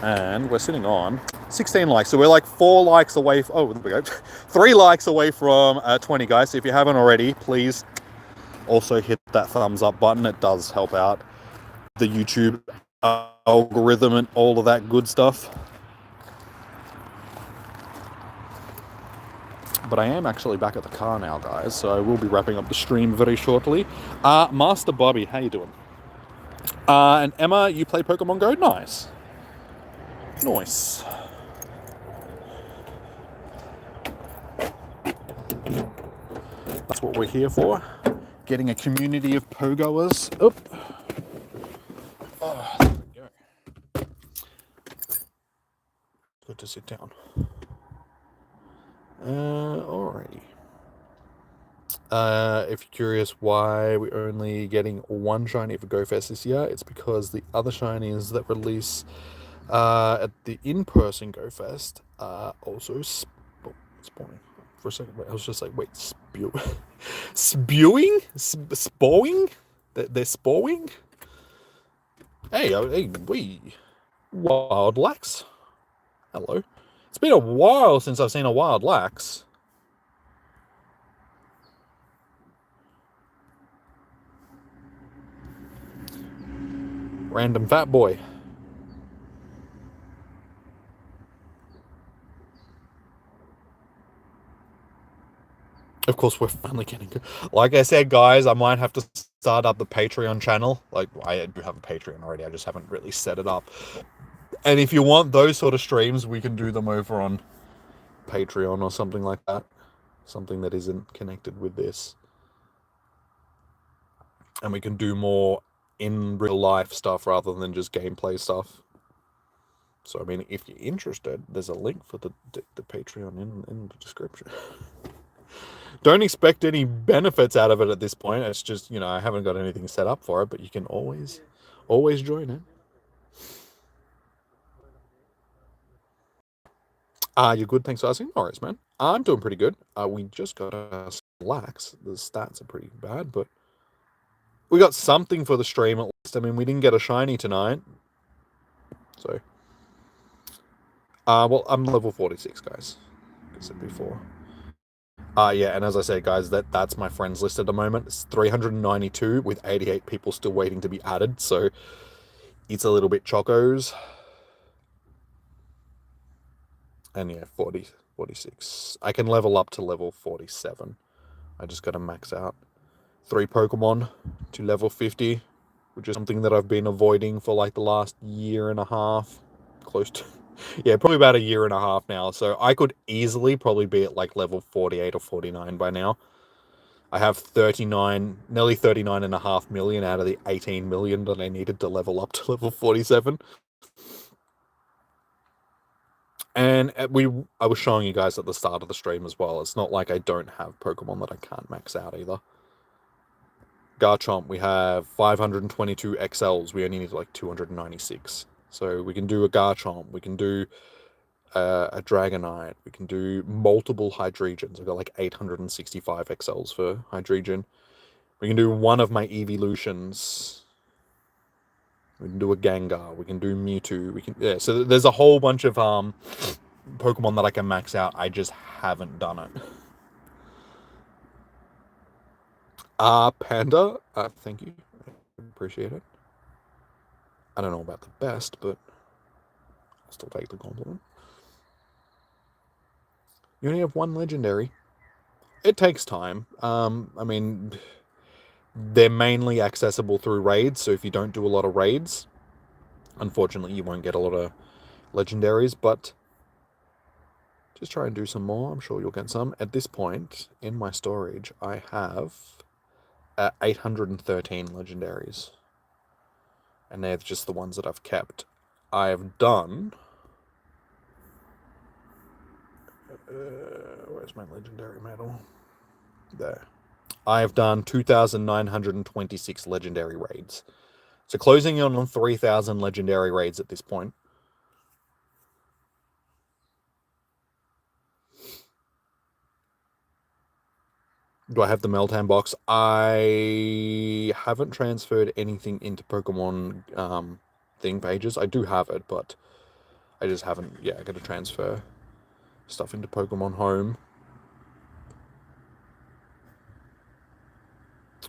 And we're sitting on 16 likes, so we're like 4 likes away. Oh, there we go. 3 likes away from 20, guys. So if you haven't already, please also hit that thumbs up button. It does help out the YouTube algorithm and all of that good stuff. But I am actually back at the car now, guys, so I will be wrapping up the stream very shortly. Master Bobby, how you doing? And Emma, you play Pokemon Go? Nice. Nice. That's what we're here for. Getting a community of Pogoers. Oh, there we go. Good to sit down. Alrighty. If you're curious why we're only getting one shiny for GoFest this year, it's because the other shinies that release at the in-person GoFest are also spawning. For a second, I was just like, wait, spewing? Spawing? They're spawing? Hey, we Wild Lax. Hello. It's been a while since I've seen a Wild Lax. Random fat boy. Of course, we're finally getting... Like I said, guys, I might have to start up the Patreon channel. Like, I do have a Patreon already. I just haven't really set it up. And if you want those sort of streams, we can do them over on Patreon or something like that. Something that isn't connected with this. And we can do more in real life stuff rather than just gameplay stuff. So, I mean, if you're interested, there's a link for the Patreon in the description. don't expect any benefits out of it at this point. It's just, you know, I haven't got anything set up for it, but you can always join it. You're good. Thanks for asking. No worries, man. I'm doing pretty good. We just got a lax. The stats are pretty bad, but we got something for the stream at least. I mean, we didn't get a shiny tonight, so. Well, I'm level 46, guys. Like I said before. Yeah, and as I said, guys, that's my friends list at the moment. It's 392 with 88 people still waiting to be added, so it's a little bit chocos. And yeah, 46. I can level up to level 47. I just got to max out 3 Pokemon to level 50, which is something that I've been avoiding for like the last year and a half. Close to, yeah, probably about a year and a half now. So I could easily probably be at like level 48 or 49 by now. I have 39, nearly 39.5 million out of the 18 million that I needed to level up to level 47. And I was showing you guys at the start of the stream as well. It's not like I don't have Pokemon that I can't max out either. Garchomp, we have 522 XLs. We only need like 296. So we can do a Garchomp. We can do a Dragonite. We can do multiple Hydreigens. I've got like 865 XLs for Hydreigon. We can do one of my evolutions. We can do a Gengar. We can do Mewtwo. We can, yeah. So there's a whole bunch of Pokemon that I can max out. I just haven't done it. Panda. Thank you. I appreciate it. I don't know about the best, but I'll still take the compliment. You only have 1 legendary. It takes time. I mean, they're mainly accessible through raids, so if you don't do a lot of raids, unfortunately you won't get a lot of legendaries, but just try and do some more. I'm sure you'll get some. At this point, in my storage, I have 813 legendaries. And they're just the ones that I've kept. I have done... where's my legendary medal? There. I have done 2,926 legendary raids. So closing in on 3,000 legendary raids at this point. Do I have the Meltan box? I haven't transferred anything into Pokemon thing pages. I do have it, but I just haven't. Yeah, I got to transfer stuff into Pokemon Home,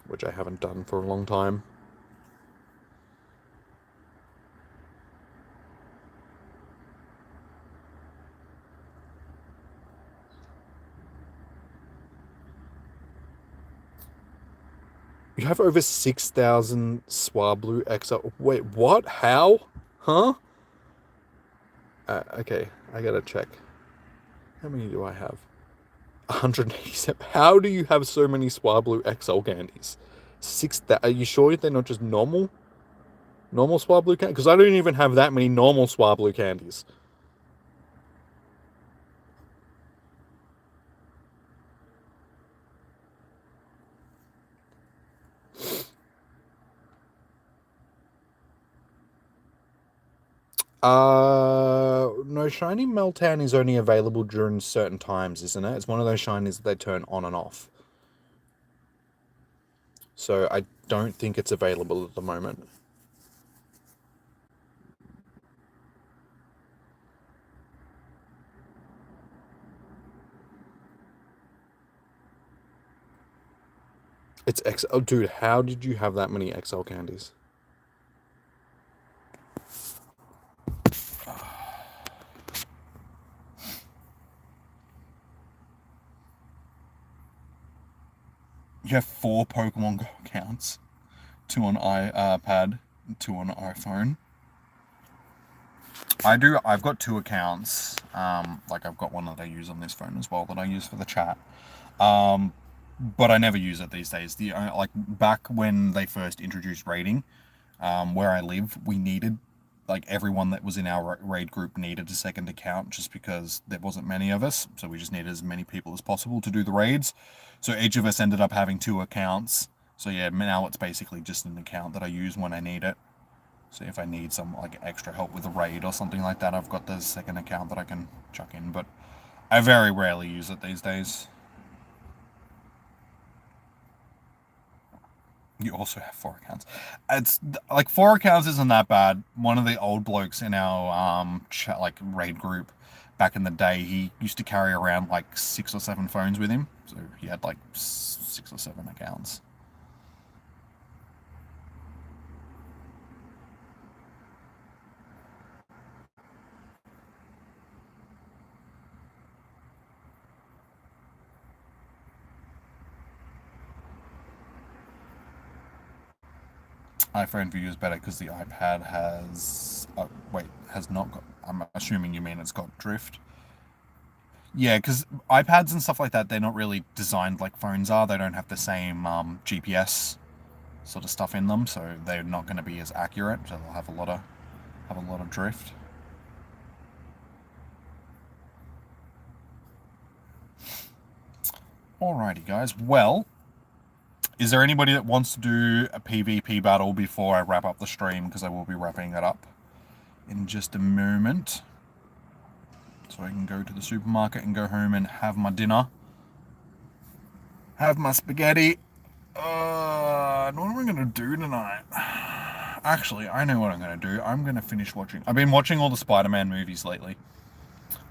which I haven't done for a long time. You have over 6,000 Swablu XL. Wait, what? How? Huh? Okay, I gotta check. How many do I have? 187. How do you have so many Swablu XL candies? Are you sure they're not just normal Swablu candies? Because I don't even have that many normal Swablu candies. No, shiny Meltan is only available during certain times, isn't it? It's one of those shinies that they turn on and off. So I don't think it's available at the moment. It's XL. Oh, dude, how did you have that many XL candies? You have 4 Pokemon Go accounts. 2 on iPad, 2 on iPhone. I've got 2 accounts. Like I've got one that I use on this phone as well that I use for the chat. But I never use it these days. Like back when they first introduced rating, where I live, we needed like everyone that was in our raid group needed a second account just because there wasn't many of us, so we just needed as many people as possible to do the raids. So each of us ended up having 2 accounts. So yeah, now it's basically just an account that I use when I need it. So if I need some like extra help with a raid or something like that, I've got the second account that I can chuck in, but I very rarely use it these days. You also have 4 accounts. It's like 4 accounts isn't that bad. One of the old blokes in our like raid group back in the day, he used to carry around like 6 or 7 phones with him, so he had like 6 or 7 accounts. iPhone view is better because the iPad has has not got. I'm assuming you mean it's got drift. Yeah, because iPads and stuff like that, they're not really designed like phones are. They don't have the same GPS sort of stuff in them, so they're not going to be as accurate. So they'll have a lot of drift. Alrighty, guys. Well, is there anybody that wants to do a PvP battle before I wrap up the stream? Because I will be wrapping it up in just a moment. So I can go to the supermarket and go home and have my dinner. Have my spaghetti. What am I going to do tonight? Actually, I know what I'm going to do. I'm going to finish watching. I've been watching all the Spider-Man movies lately.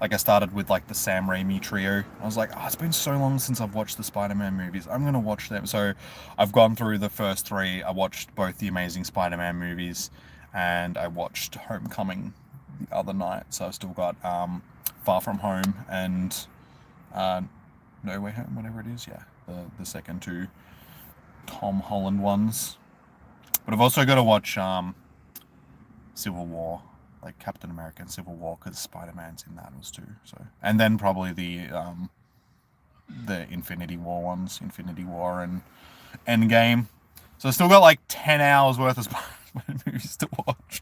Like I started with like the Sam Raimi trio. I was like, oh, it's been so long since I've watched the Spider-Man movies. I'm going to watch them. So I've gone through the first 3. I watched both the Amazing Spider-Man movies and I watched Homecoming the other night. So I've still got Far From Home and No Way Home, whatever it is. Yeah, the second 2 Tom Holland ones. But I've also got to watch Civil War, like Captain America and Civil War, because Spider-Man's in that ones too. So, and then probably the Infinity War ones, Infinity War and Endgame. So I still got like 10 hours worth of Spider-Man movies to watch.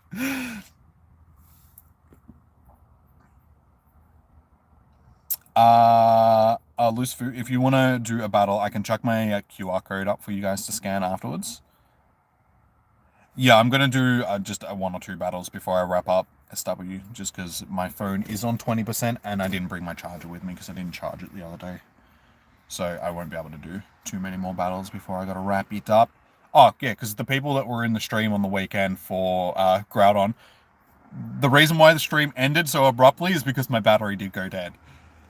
Loose food. If you want to do a battle, I can chuck my QR code up for you guys to scan afterwards. Yeah, I'm gonna do just 1 or 2 battles before I wrap up SW, just because my phone is on 20% and I didn't bring my charger with me because I didn't charge it the other day. So I won't be able to do too many more battles before I gotta wrap it up. Oh, yeah, because the people that were in the stream on the weekend for Groudon, the reason why the stream ended so abruptly is because my battery did go dead.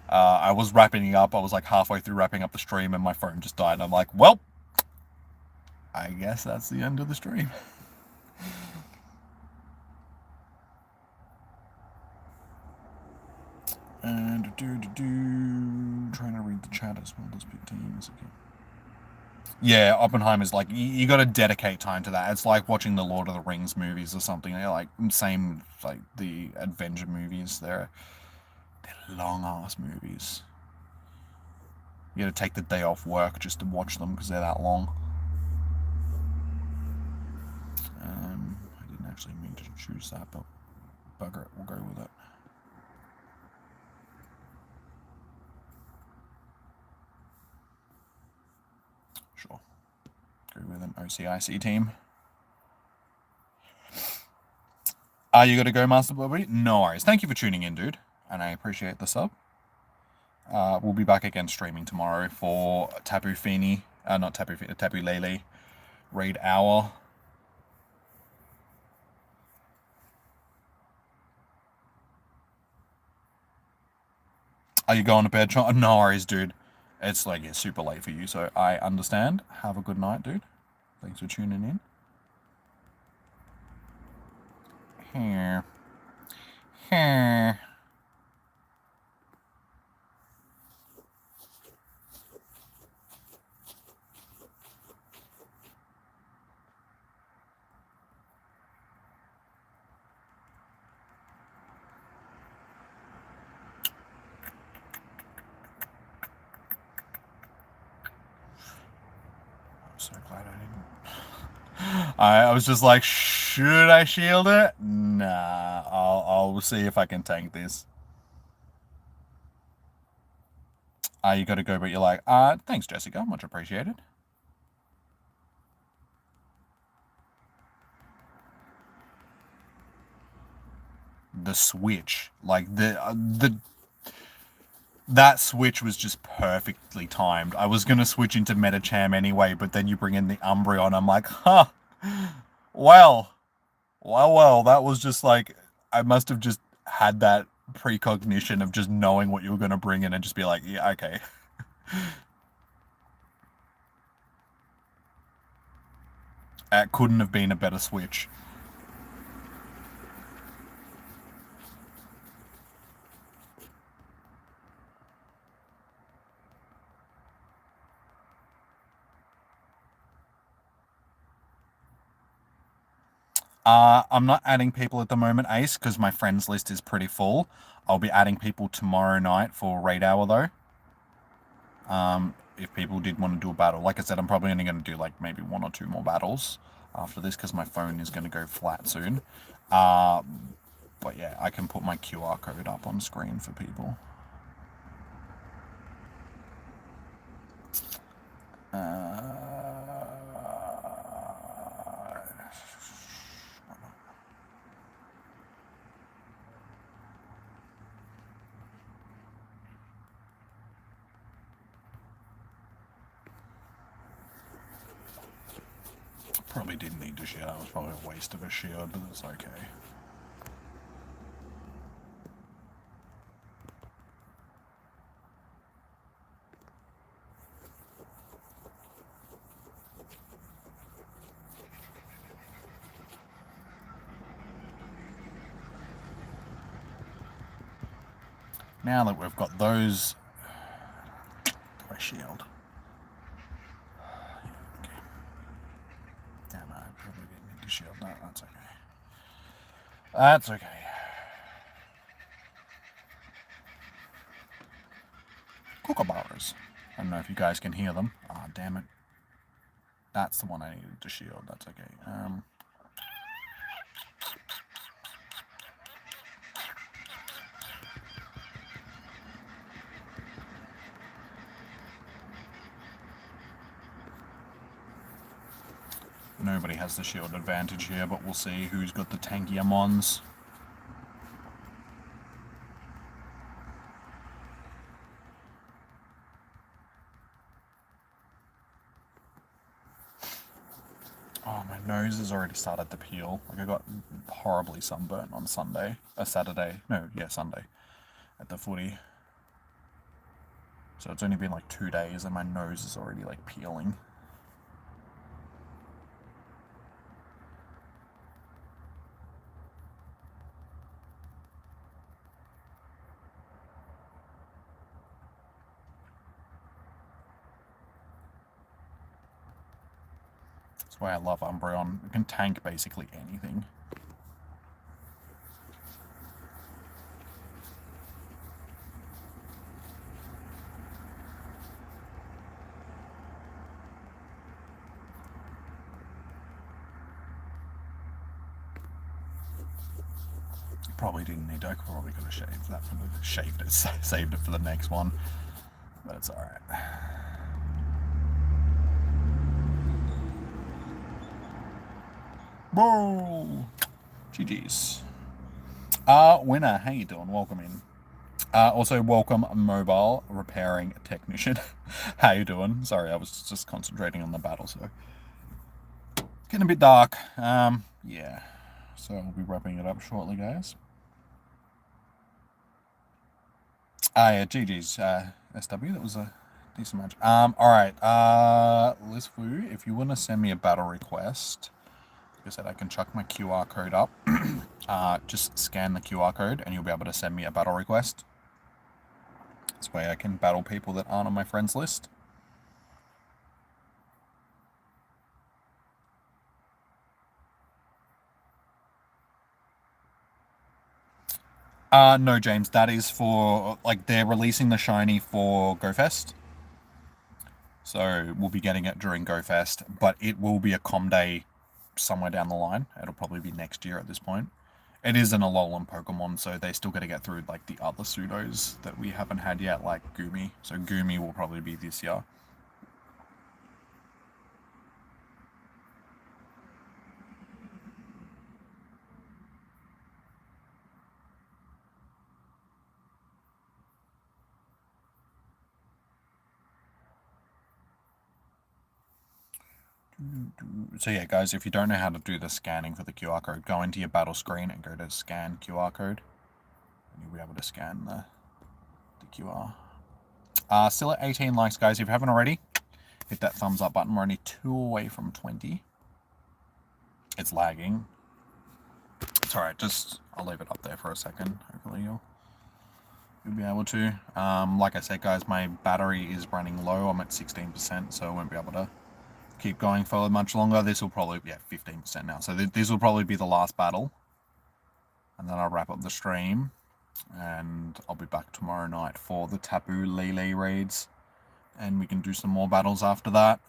I was wrapping it up. I was like halfway through wrapping up the stream and my phone just died. And I'm like, well, I guess that's the end of the stream. And trying to read the chat as well as big teams. Okay. Yeah, Oppenheimer's like you got to dedicate time to that. It's like watching the Lord of the Rings movies or something. They're like same like the adventure movies. They're long ass movies. You got to take the day off work just to watch them because they're that long. I didn't actually mean to choose that, but bugger it, we'll go with it. Sure. Go with an OCIC team. You got to go, Master Bobby? No worries. Thank you for tuning in, dude. And I appreciate the sub. We'll be back again streaming tomorrow for Tapu Fini. Not Tapu Fini, Tapu Lele raid hour. Are you going to bed, Sean? No worries, dude. It's like super late for you, so I understand. Have a good night, dude. Thanks for tuning in. Here. Here. I'm so glad I didn't. I was just like, shh. Should I shield it? Nah, I'll see if I can tank this. You gotta go, but you're like, thanks, Jessica, much appreciated. The switch, like that switch was just perfectly timed. I was gonna switch into Metacham anyway, but then you bring in the Umbreon. I'm like, huh, well, that was just like, I must have just had that precognition of just knowing what you were gonna bring in and just be like, yeah, okay. It couldn't have been a better switch. I'm not adding people at the moment, Ace, because my friends list is pretty full. I'll be adding people tomorrow night for raid hour though. If people did want to do a battle, like I said, I'm probably only going to do like maybe 1 or 2 more battles after this because my phone is going to go flat soon. But yeah, I can put my QR code up on screen for people. Probably didn't need to shield. That was probably a waste of a shield, but it's okay. Now that we've got those, do I shield? Okay. Damn, I probably didn't need to shield. No, that's okay. That's okay. Kookaburras. I don't know if you guys can hear them. Ah, oh, damn it. That's the one I needed to shield. That's okay. Nobody has the shield advantage here, but we'll see who's got the tankier mons. Oh, my nose has already started to peel. Like, I got horribly sunburnt on Sunday. Saturday. No, yeah, Sunday. At the footy. So it's only been like 2 days and my nose is already like peeling. That's why I love Umbreon. It can tank basically anything. Probably didn't need to. I probably could have shaved that from the saved it for the next one. But it's alright. Whoa! GG's. Winner, how you doing? Welcome in. Also, welcome mobile repairing technician. How you doing? Sorry, I was just concentrating on the battle, so getting a bit dark. Yeah. So we'll be wrapping it up shortly, guys. Yeah, GG's SW. That was a decent match. Alright. Liz Wu, if you want to send me a battle request, like I said, I can chuck my QR code up. Just scan the QR code and you'll be able to send me a battle request. This way I can battle people that aren't on my friends list. No, James, that is for, like, they're releasing the shiny for GoFest. So we'll be getting it during GoFest, but it will be a Com Day somewhere down the line. It'll probably be next year at this point. It is an Alolan Pokemon, so they still got to get through like the other pseudos that we haven't had yet, like Goomy. So Goomy will probably be this year. So yeah, guys, if you don't know how to do the scanning for the QR code, go into your battle screen and go to scan QR code. And you'll be able to scan the QR. Still at 18 likes, guys. If you haven't already, hit that thumbs up button. We're only 2 away from 20. It's lagging. It's alright, I'll leave it up there for a second. Hopefully you'll be able to. Like I said, guys, my battery is running low. I'm at 16%, so I won't be able to keep going for much longer. This will probably be at 15% now. So this will probably be the last battle. And then I'll wrap up the stream. And I'll be back tomorrow night for the Tapu Lele raids. And we can do some more battles after that.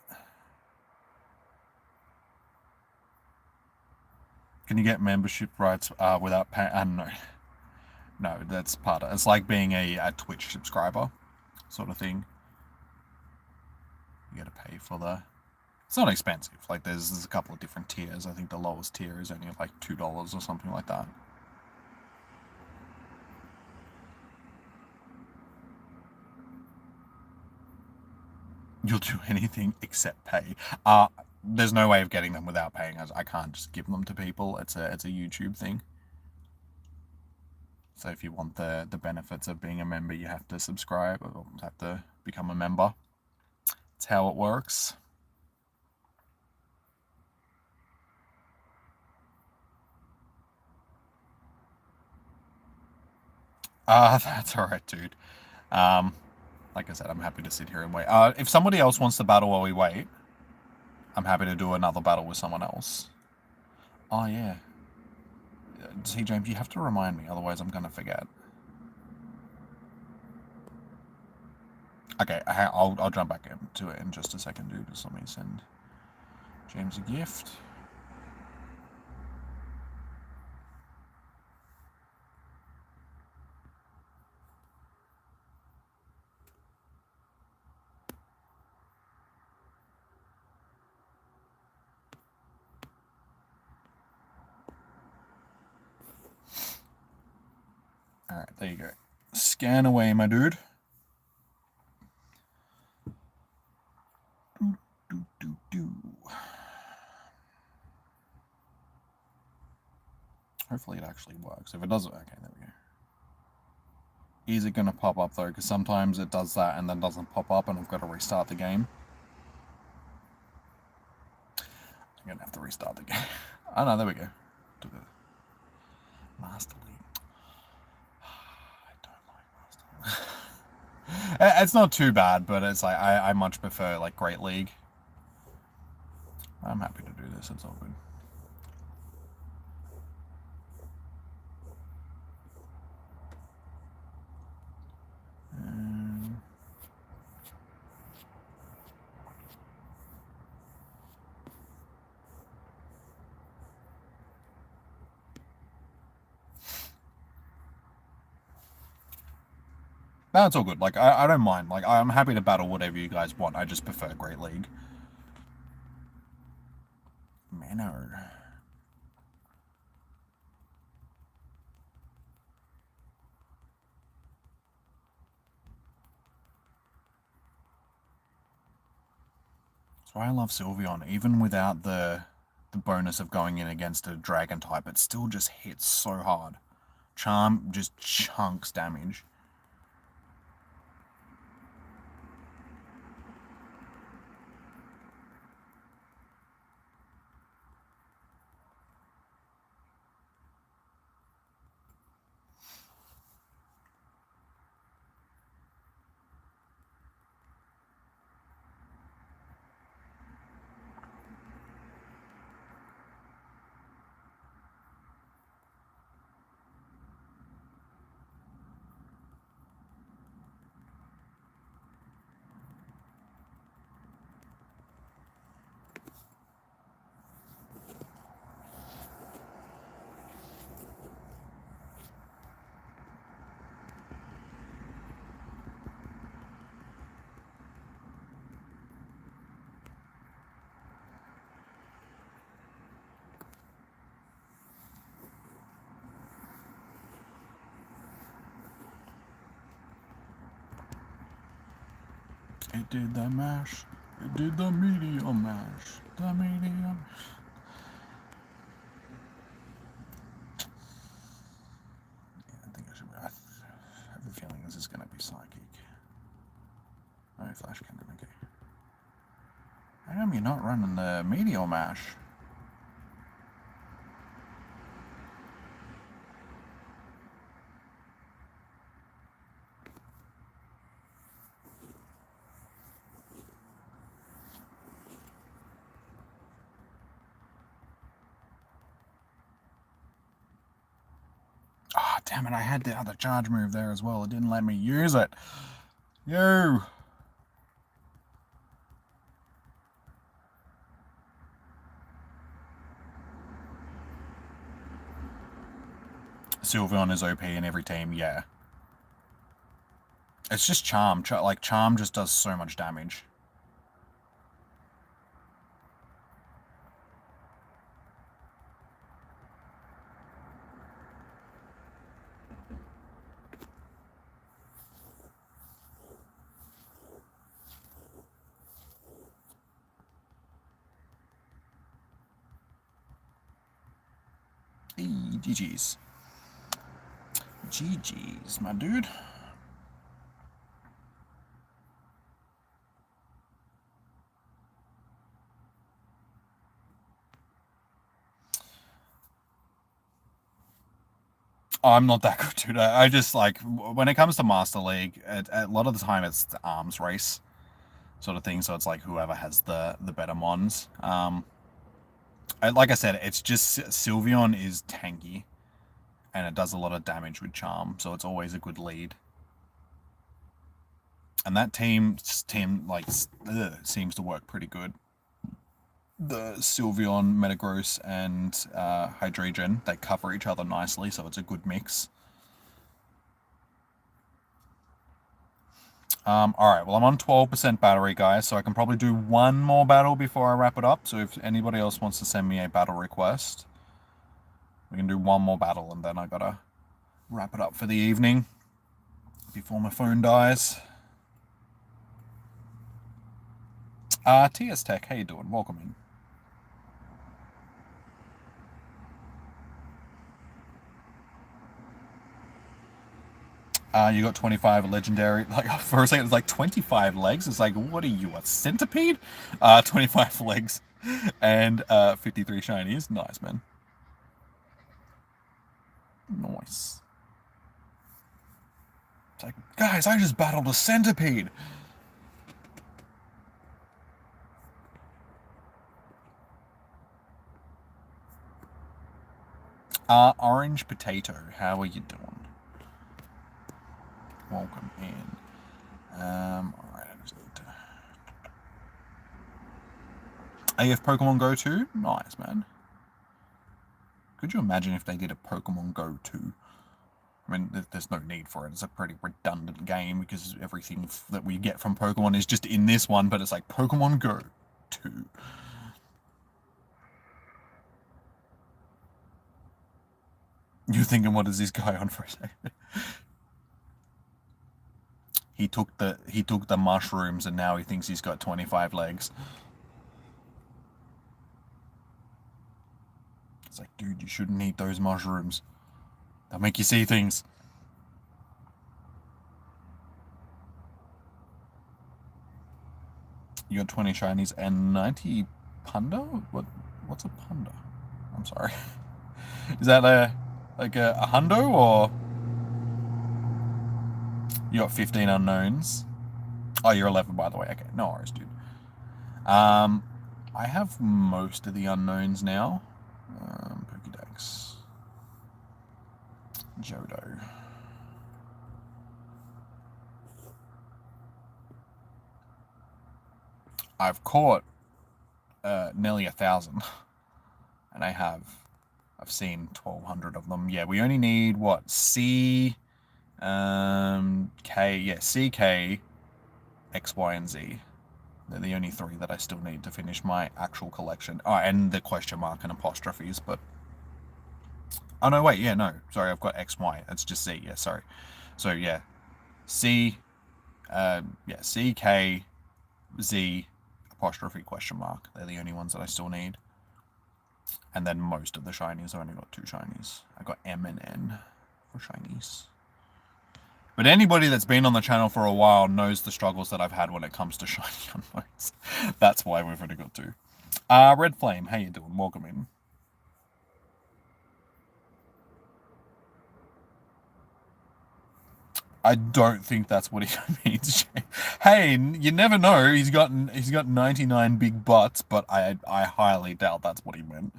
Can you get membership rights without paying? No. No, that's part of it. It's like being a Twitch subscriber sort of thing. You got to pay for the... It's not expensive. Like, there's a couple of different tiers. I think the lowest tier is only like $2 or something like that. You'll do anything except pay. There's no way of getting them without paying. I can't just give them to people. It's a YouTube thing. So if you want the benefits of being a member, you have to subscribe or have to become a member. That's how it works. That's alright, dude. Like I said, I'm happy to sit here and wait. If somebody else wants to battle while we wait, I'm happy to do another battle with someone else. Oh, yeah. See, James, you have to remind me, otherwise I'm going to forget. Okay, I'll jump back into it in just a second, dude. Just let me send James a gift. Alright, there you go. Scan away, my dude. Hopefully it actually works. If it doesn't, okay, there we go. Is it going to pop up, though? Because sometimes it does that and then doesn't pop up and I've got to restart the game. I'm going to have to restart the game. Oh, no, there we go. To the Master League. I don't like Master League. It's not too bad, but it's like, I much prefer, like, Great League. I'm happy to do this. It's all good. No, it's all good. Like, I don't mind. Like, I'm happy to battle whatever you guys want. I just prefer Great League. Manor. That's why I love Sylveon. Even without the bonus of going in against a dragon type, it still just hits so hard. Charm just chunks damage. It did the mash. It did the medium mash. The medium. Yeah, I think I should. I have a feeling this is going to be psychic. No flash cannon. Okay. How come you're not running the medium mash? Ah, oh, damn it, I had the other charge move there as well. It didn't let me use it. Yo! Sylveon is OP in every team, yeah. It's just Charm. Like, Charm just does so much damage. Hey, GG's. GG's, my dude. I'm not that good, dude. I just, like, when it comes to Master League, a lot of the time it's the arms race sort of thing, so it's like whoever has the better mons. Like I said, it's just Sylveon is tanky, and it does a lot of damage with Charm, so it's always a good lead. And that team like seems to work pretty good. The Sylveon, Metagross, and Hydreigon, they cover each other nicely, so it's a good mix. Alright, well, I'm on 12% battery, guys, so I can probably do one more battle before I wrap it up. So if anybody else wants to send me a battle request, we can do one more battle, and then I gotta wrap it up for the evening before my phone dies. TS Tech, how you doing? Welcome in. You got 25 legendary. Like, for a second, it's like 25 legs. It's like, what are you, a centipede? 25 legs and 53 shinies. Nice, man. Nice. It's like, guys, I just battled a centipede. Orange Potato, how are you doing? Welcome in. Alright, I just need to... AF Pokemon Go 2? Nice, man. Could you imagine if they did a Pokemon Go 2? I mean, there's no need for it. It's a pretty redundant game because everything that we get from Pokemon is just in this one, but it's like Pokemon Go 2. You're thinking, what is this guy on for a second? He took the mushrooms and now he thinks he's got 25 legs. It's like, dude, you shouldn't eat those mushrooms. They'll make you see things. You got 20 shinies and 90 panda? What's a panda? I'm sorry. Is that a hundo, or you got 15 unknowns? Oh, you're 11, by the way. Okay, no worries, dude. I have most of the unknowns now. Pokédex. Jodo. I've caught nearly 1,000, and I've seen 1,200 of them. Yeah, we only need what, C, K, yeah, C, K, X, Y, and Z. They're the only three that I still need to finish my actual collection. Oh, and the question mark and apostrophes, but... Oh, no, wait, yeah, no. Sorry, I've got X, Y. It's just Z, yeah, sorry. So, yeah. C, C, K, Z apostrophe question mark. They're the only ones that I still need. And then most of the shinies, I've only got 2 shinies. I got M and N for shinies. But anybody that's been on the channel for a while knows the struggles that I've had when it comes to shiny unknowns. That's why we've only got 2. Red Flame, how you doing? Welcome in. I don't think that's what he means. Hey, you never know. He's got 99 big butts, but I highly doubt that's what he meant.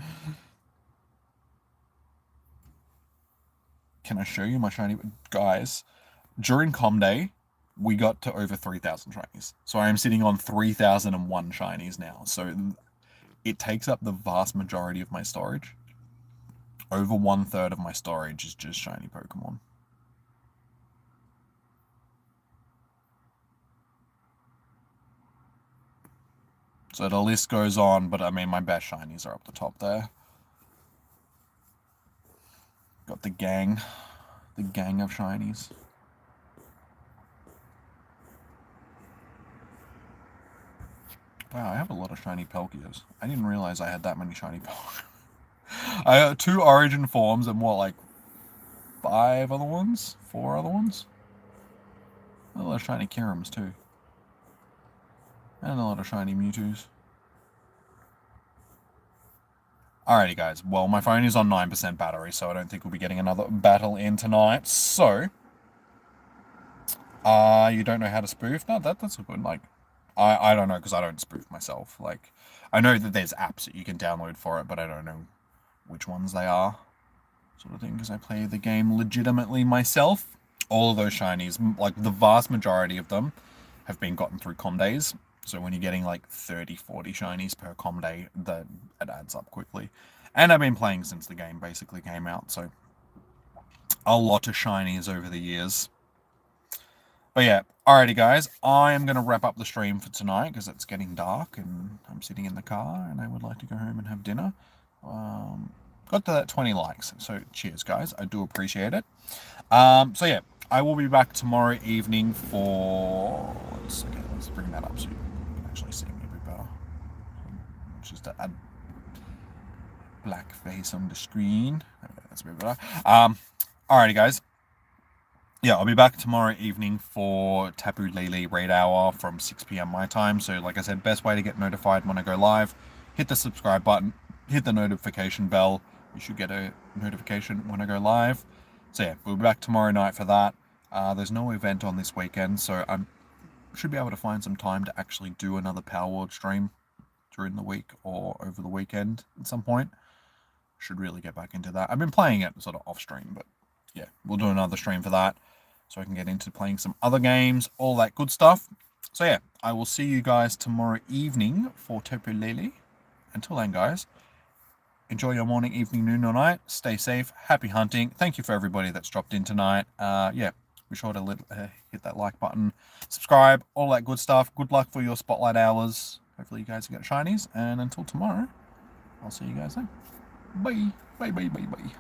Can I show you my shiny? Guys, during Com Day, we got to over 3,000 shinies. So I am sitting on 3,001 shinies now. So it takes up the vast majority of my storage. Over 1/3 of my storage is just shiny Pokemon. So the list goes on, but I mean, my best shinies are up the top there. Got the gang of shinies. Wow, I have a lot of shiny Palkias. I didn't realize I had that many shiny Palkias. I have 2 origin forms and what, like 5 other ones? 4 other ones? A lot of shiny Kirums too. And a lot of shiny Mewtwo's. Alrighty guys, well my phone is on 9% battery, so I don't think we'll be getting another battle in tonight. So, you don't know how to spoof? No, that's a good, like, I don't know because I don't spoof myself. Like, I know that there's apps that you can download for it, but I don't know which ones they are, sort of thing, because I play the game legitimately myself. All of those shinies, like the vast majority of them, have been gotten through com days. So when you're getting like 30, 40 shinies per com day, it adds up quickly. And I've been playing since the game basically came out, so a lot of shinies over the years. But yeah, alrighty guys, I am going to wrap up the stream for tonight because it's getting dark and I'm sitting in the car and I would like to go home and have dinner. Got to that 20 likes, so cheers guys, I do appreciate it. So yeah, I will be back tomorrow evening for... let's bring that up so you can actually see me a bit better. Just to add black face on the screen. Okay, that's a bit better. Alrighty guys. Yeah, I'll be back tomorrow evening for Tapu Lele Raid Hour from 6 p.m. my time. So like I said, best way to get notified when I go live, hit the subscribe button, hit the notification bell. You should get a notification when I go live. So yeah, we'll be back tomorrow night for that. There's no event on this weekend, so I should be able to find some time to actually do another Power World stream during the week or over the weekend at some point. Should really get back into that. I've been playing it sort of off stream, but yeah, we'll do another stream for that so I can get into playing some other games, all that good stuff. So yeah, I will see you guys tomorrow evening for Tapu Lele. Until then, guys, enjoy your morning, evening, noon, or night. Stay safe. Happy hunting. Thank you for everybody that's dropped in tonight. Yeah, be sure to hit that like button, subscribe, all that good stuff. Good luck for your spotlight hours. Hopefully you guys get shinies. And until tomorrow, I'll see you guys then. Bye. Bye, bye, bye, bye.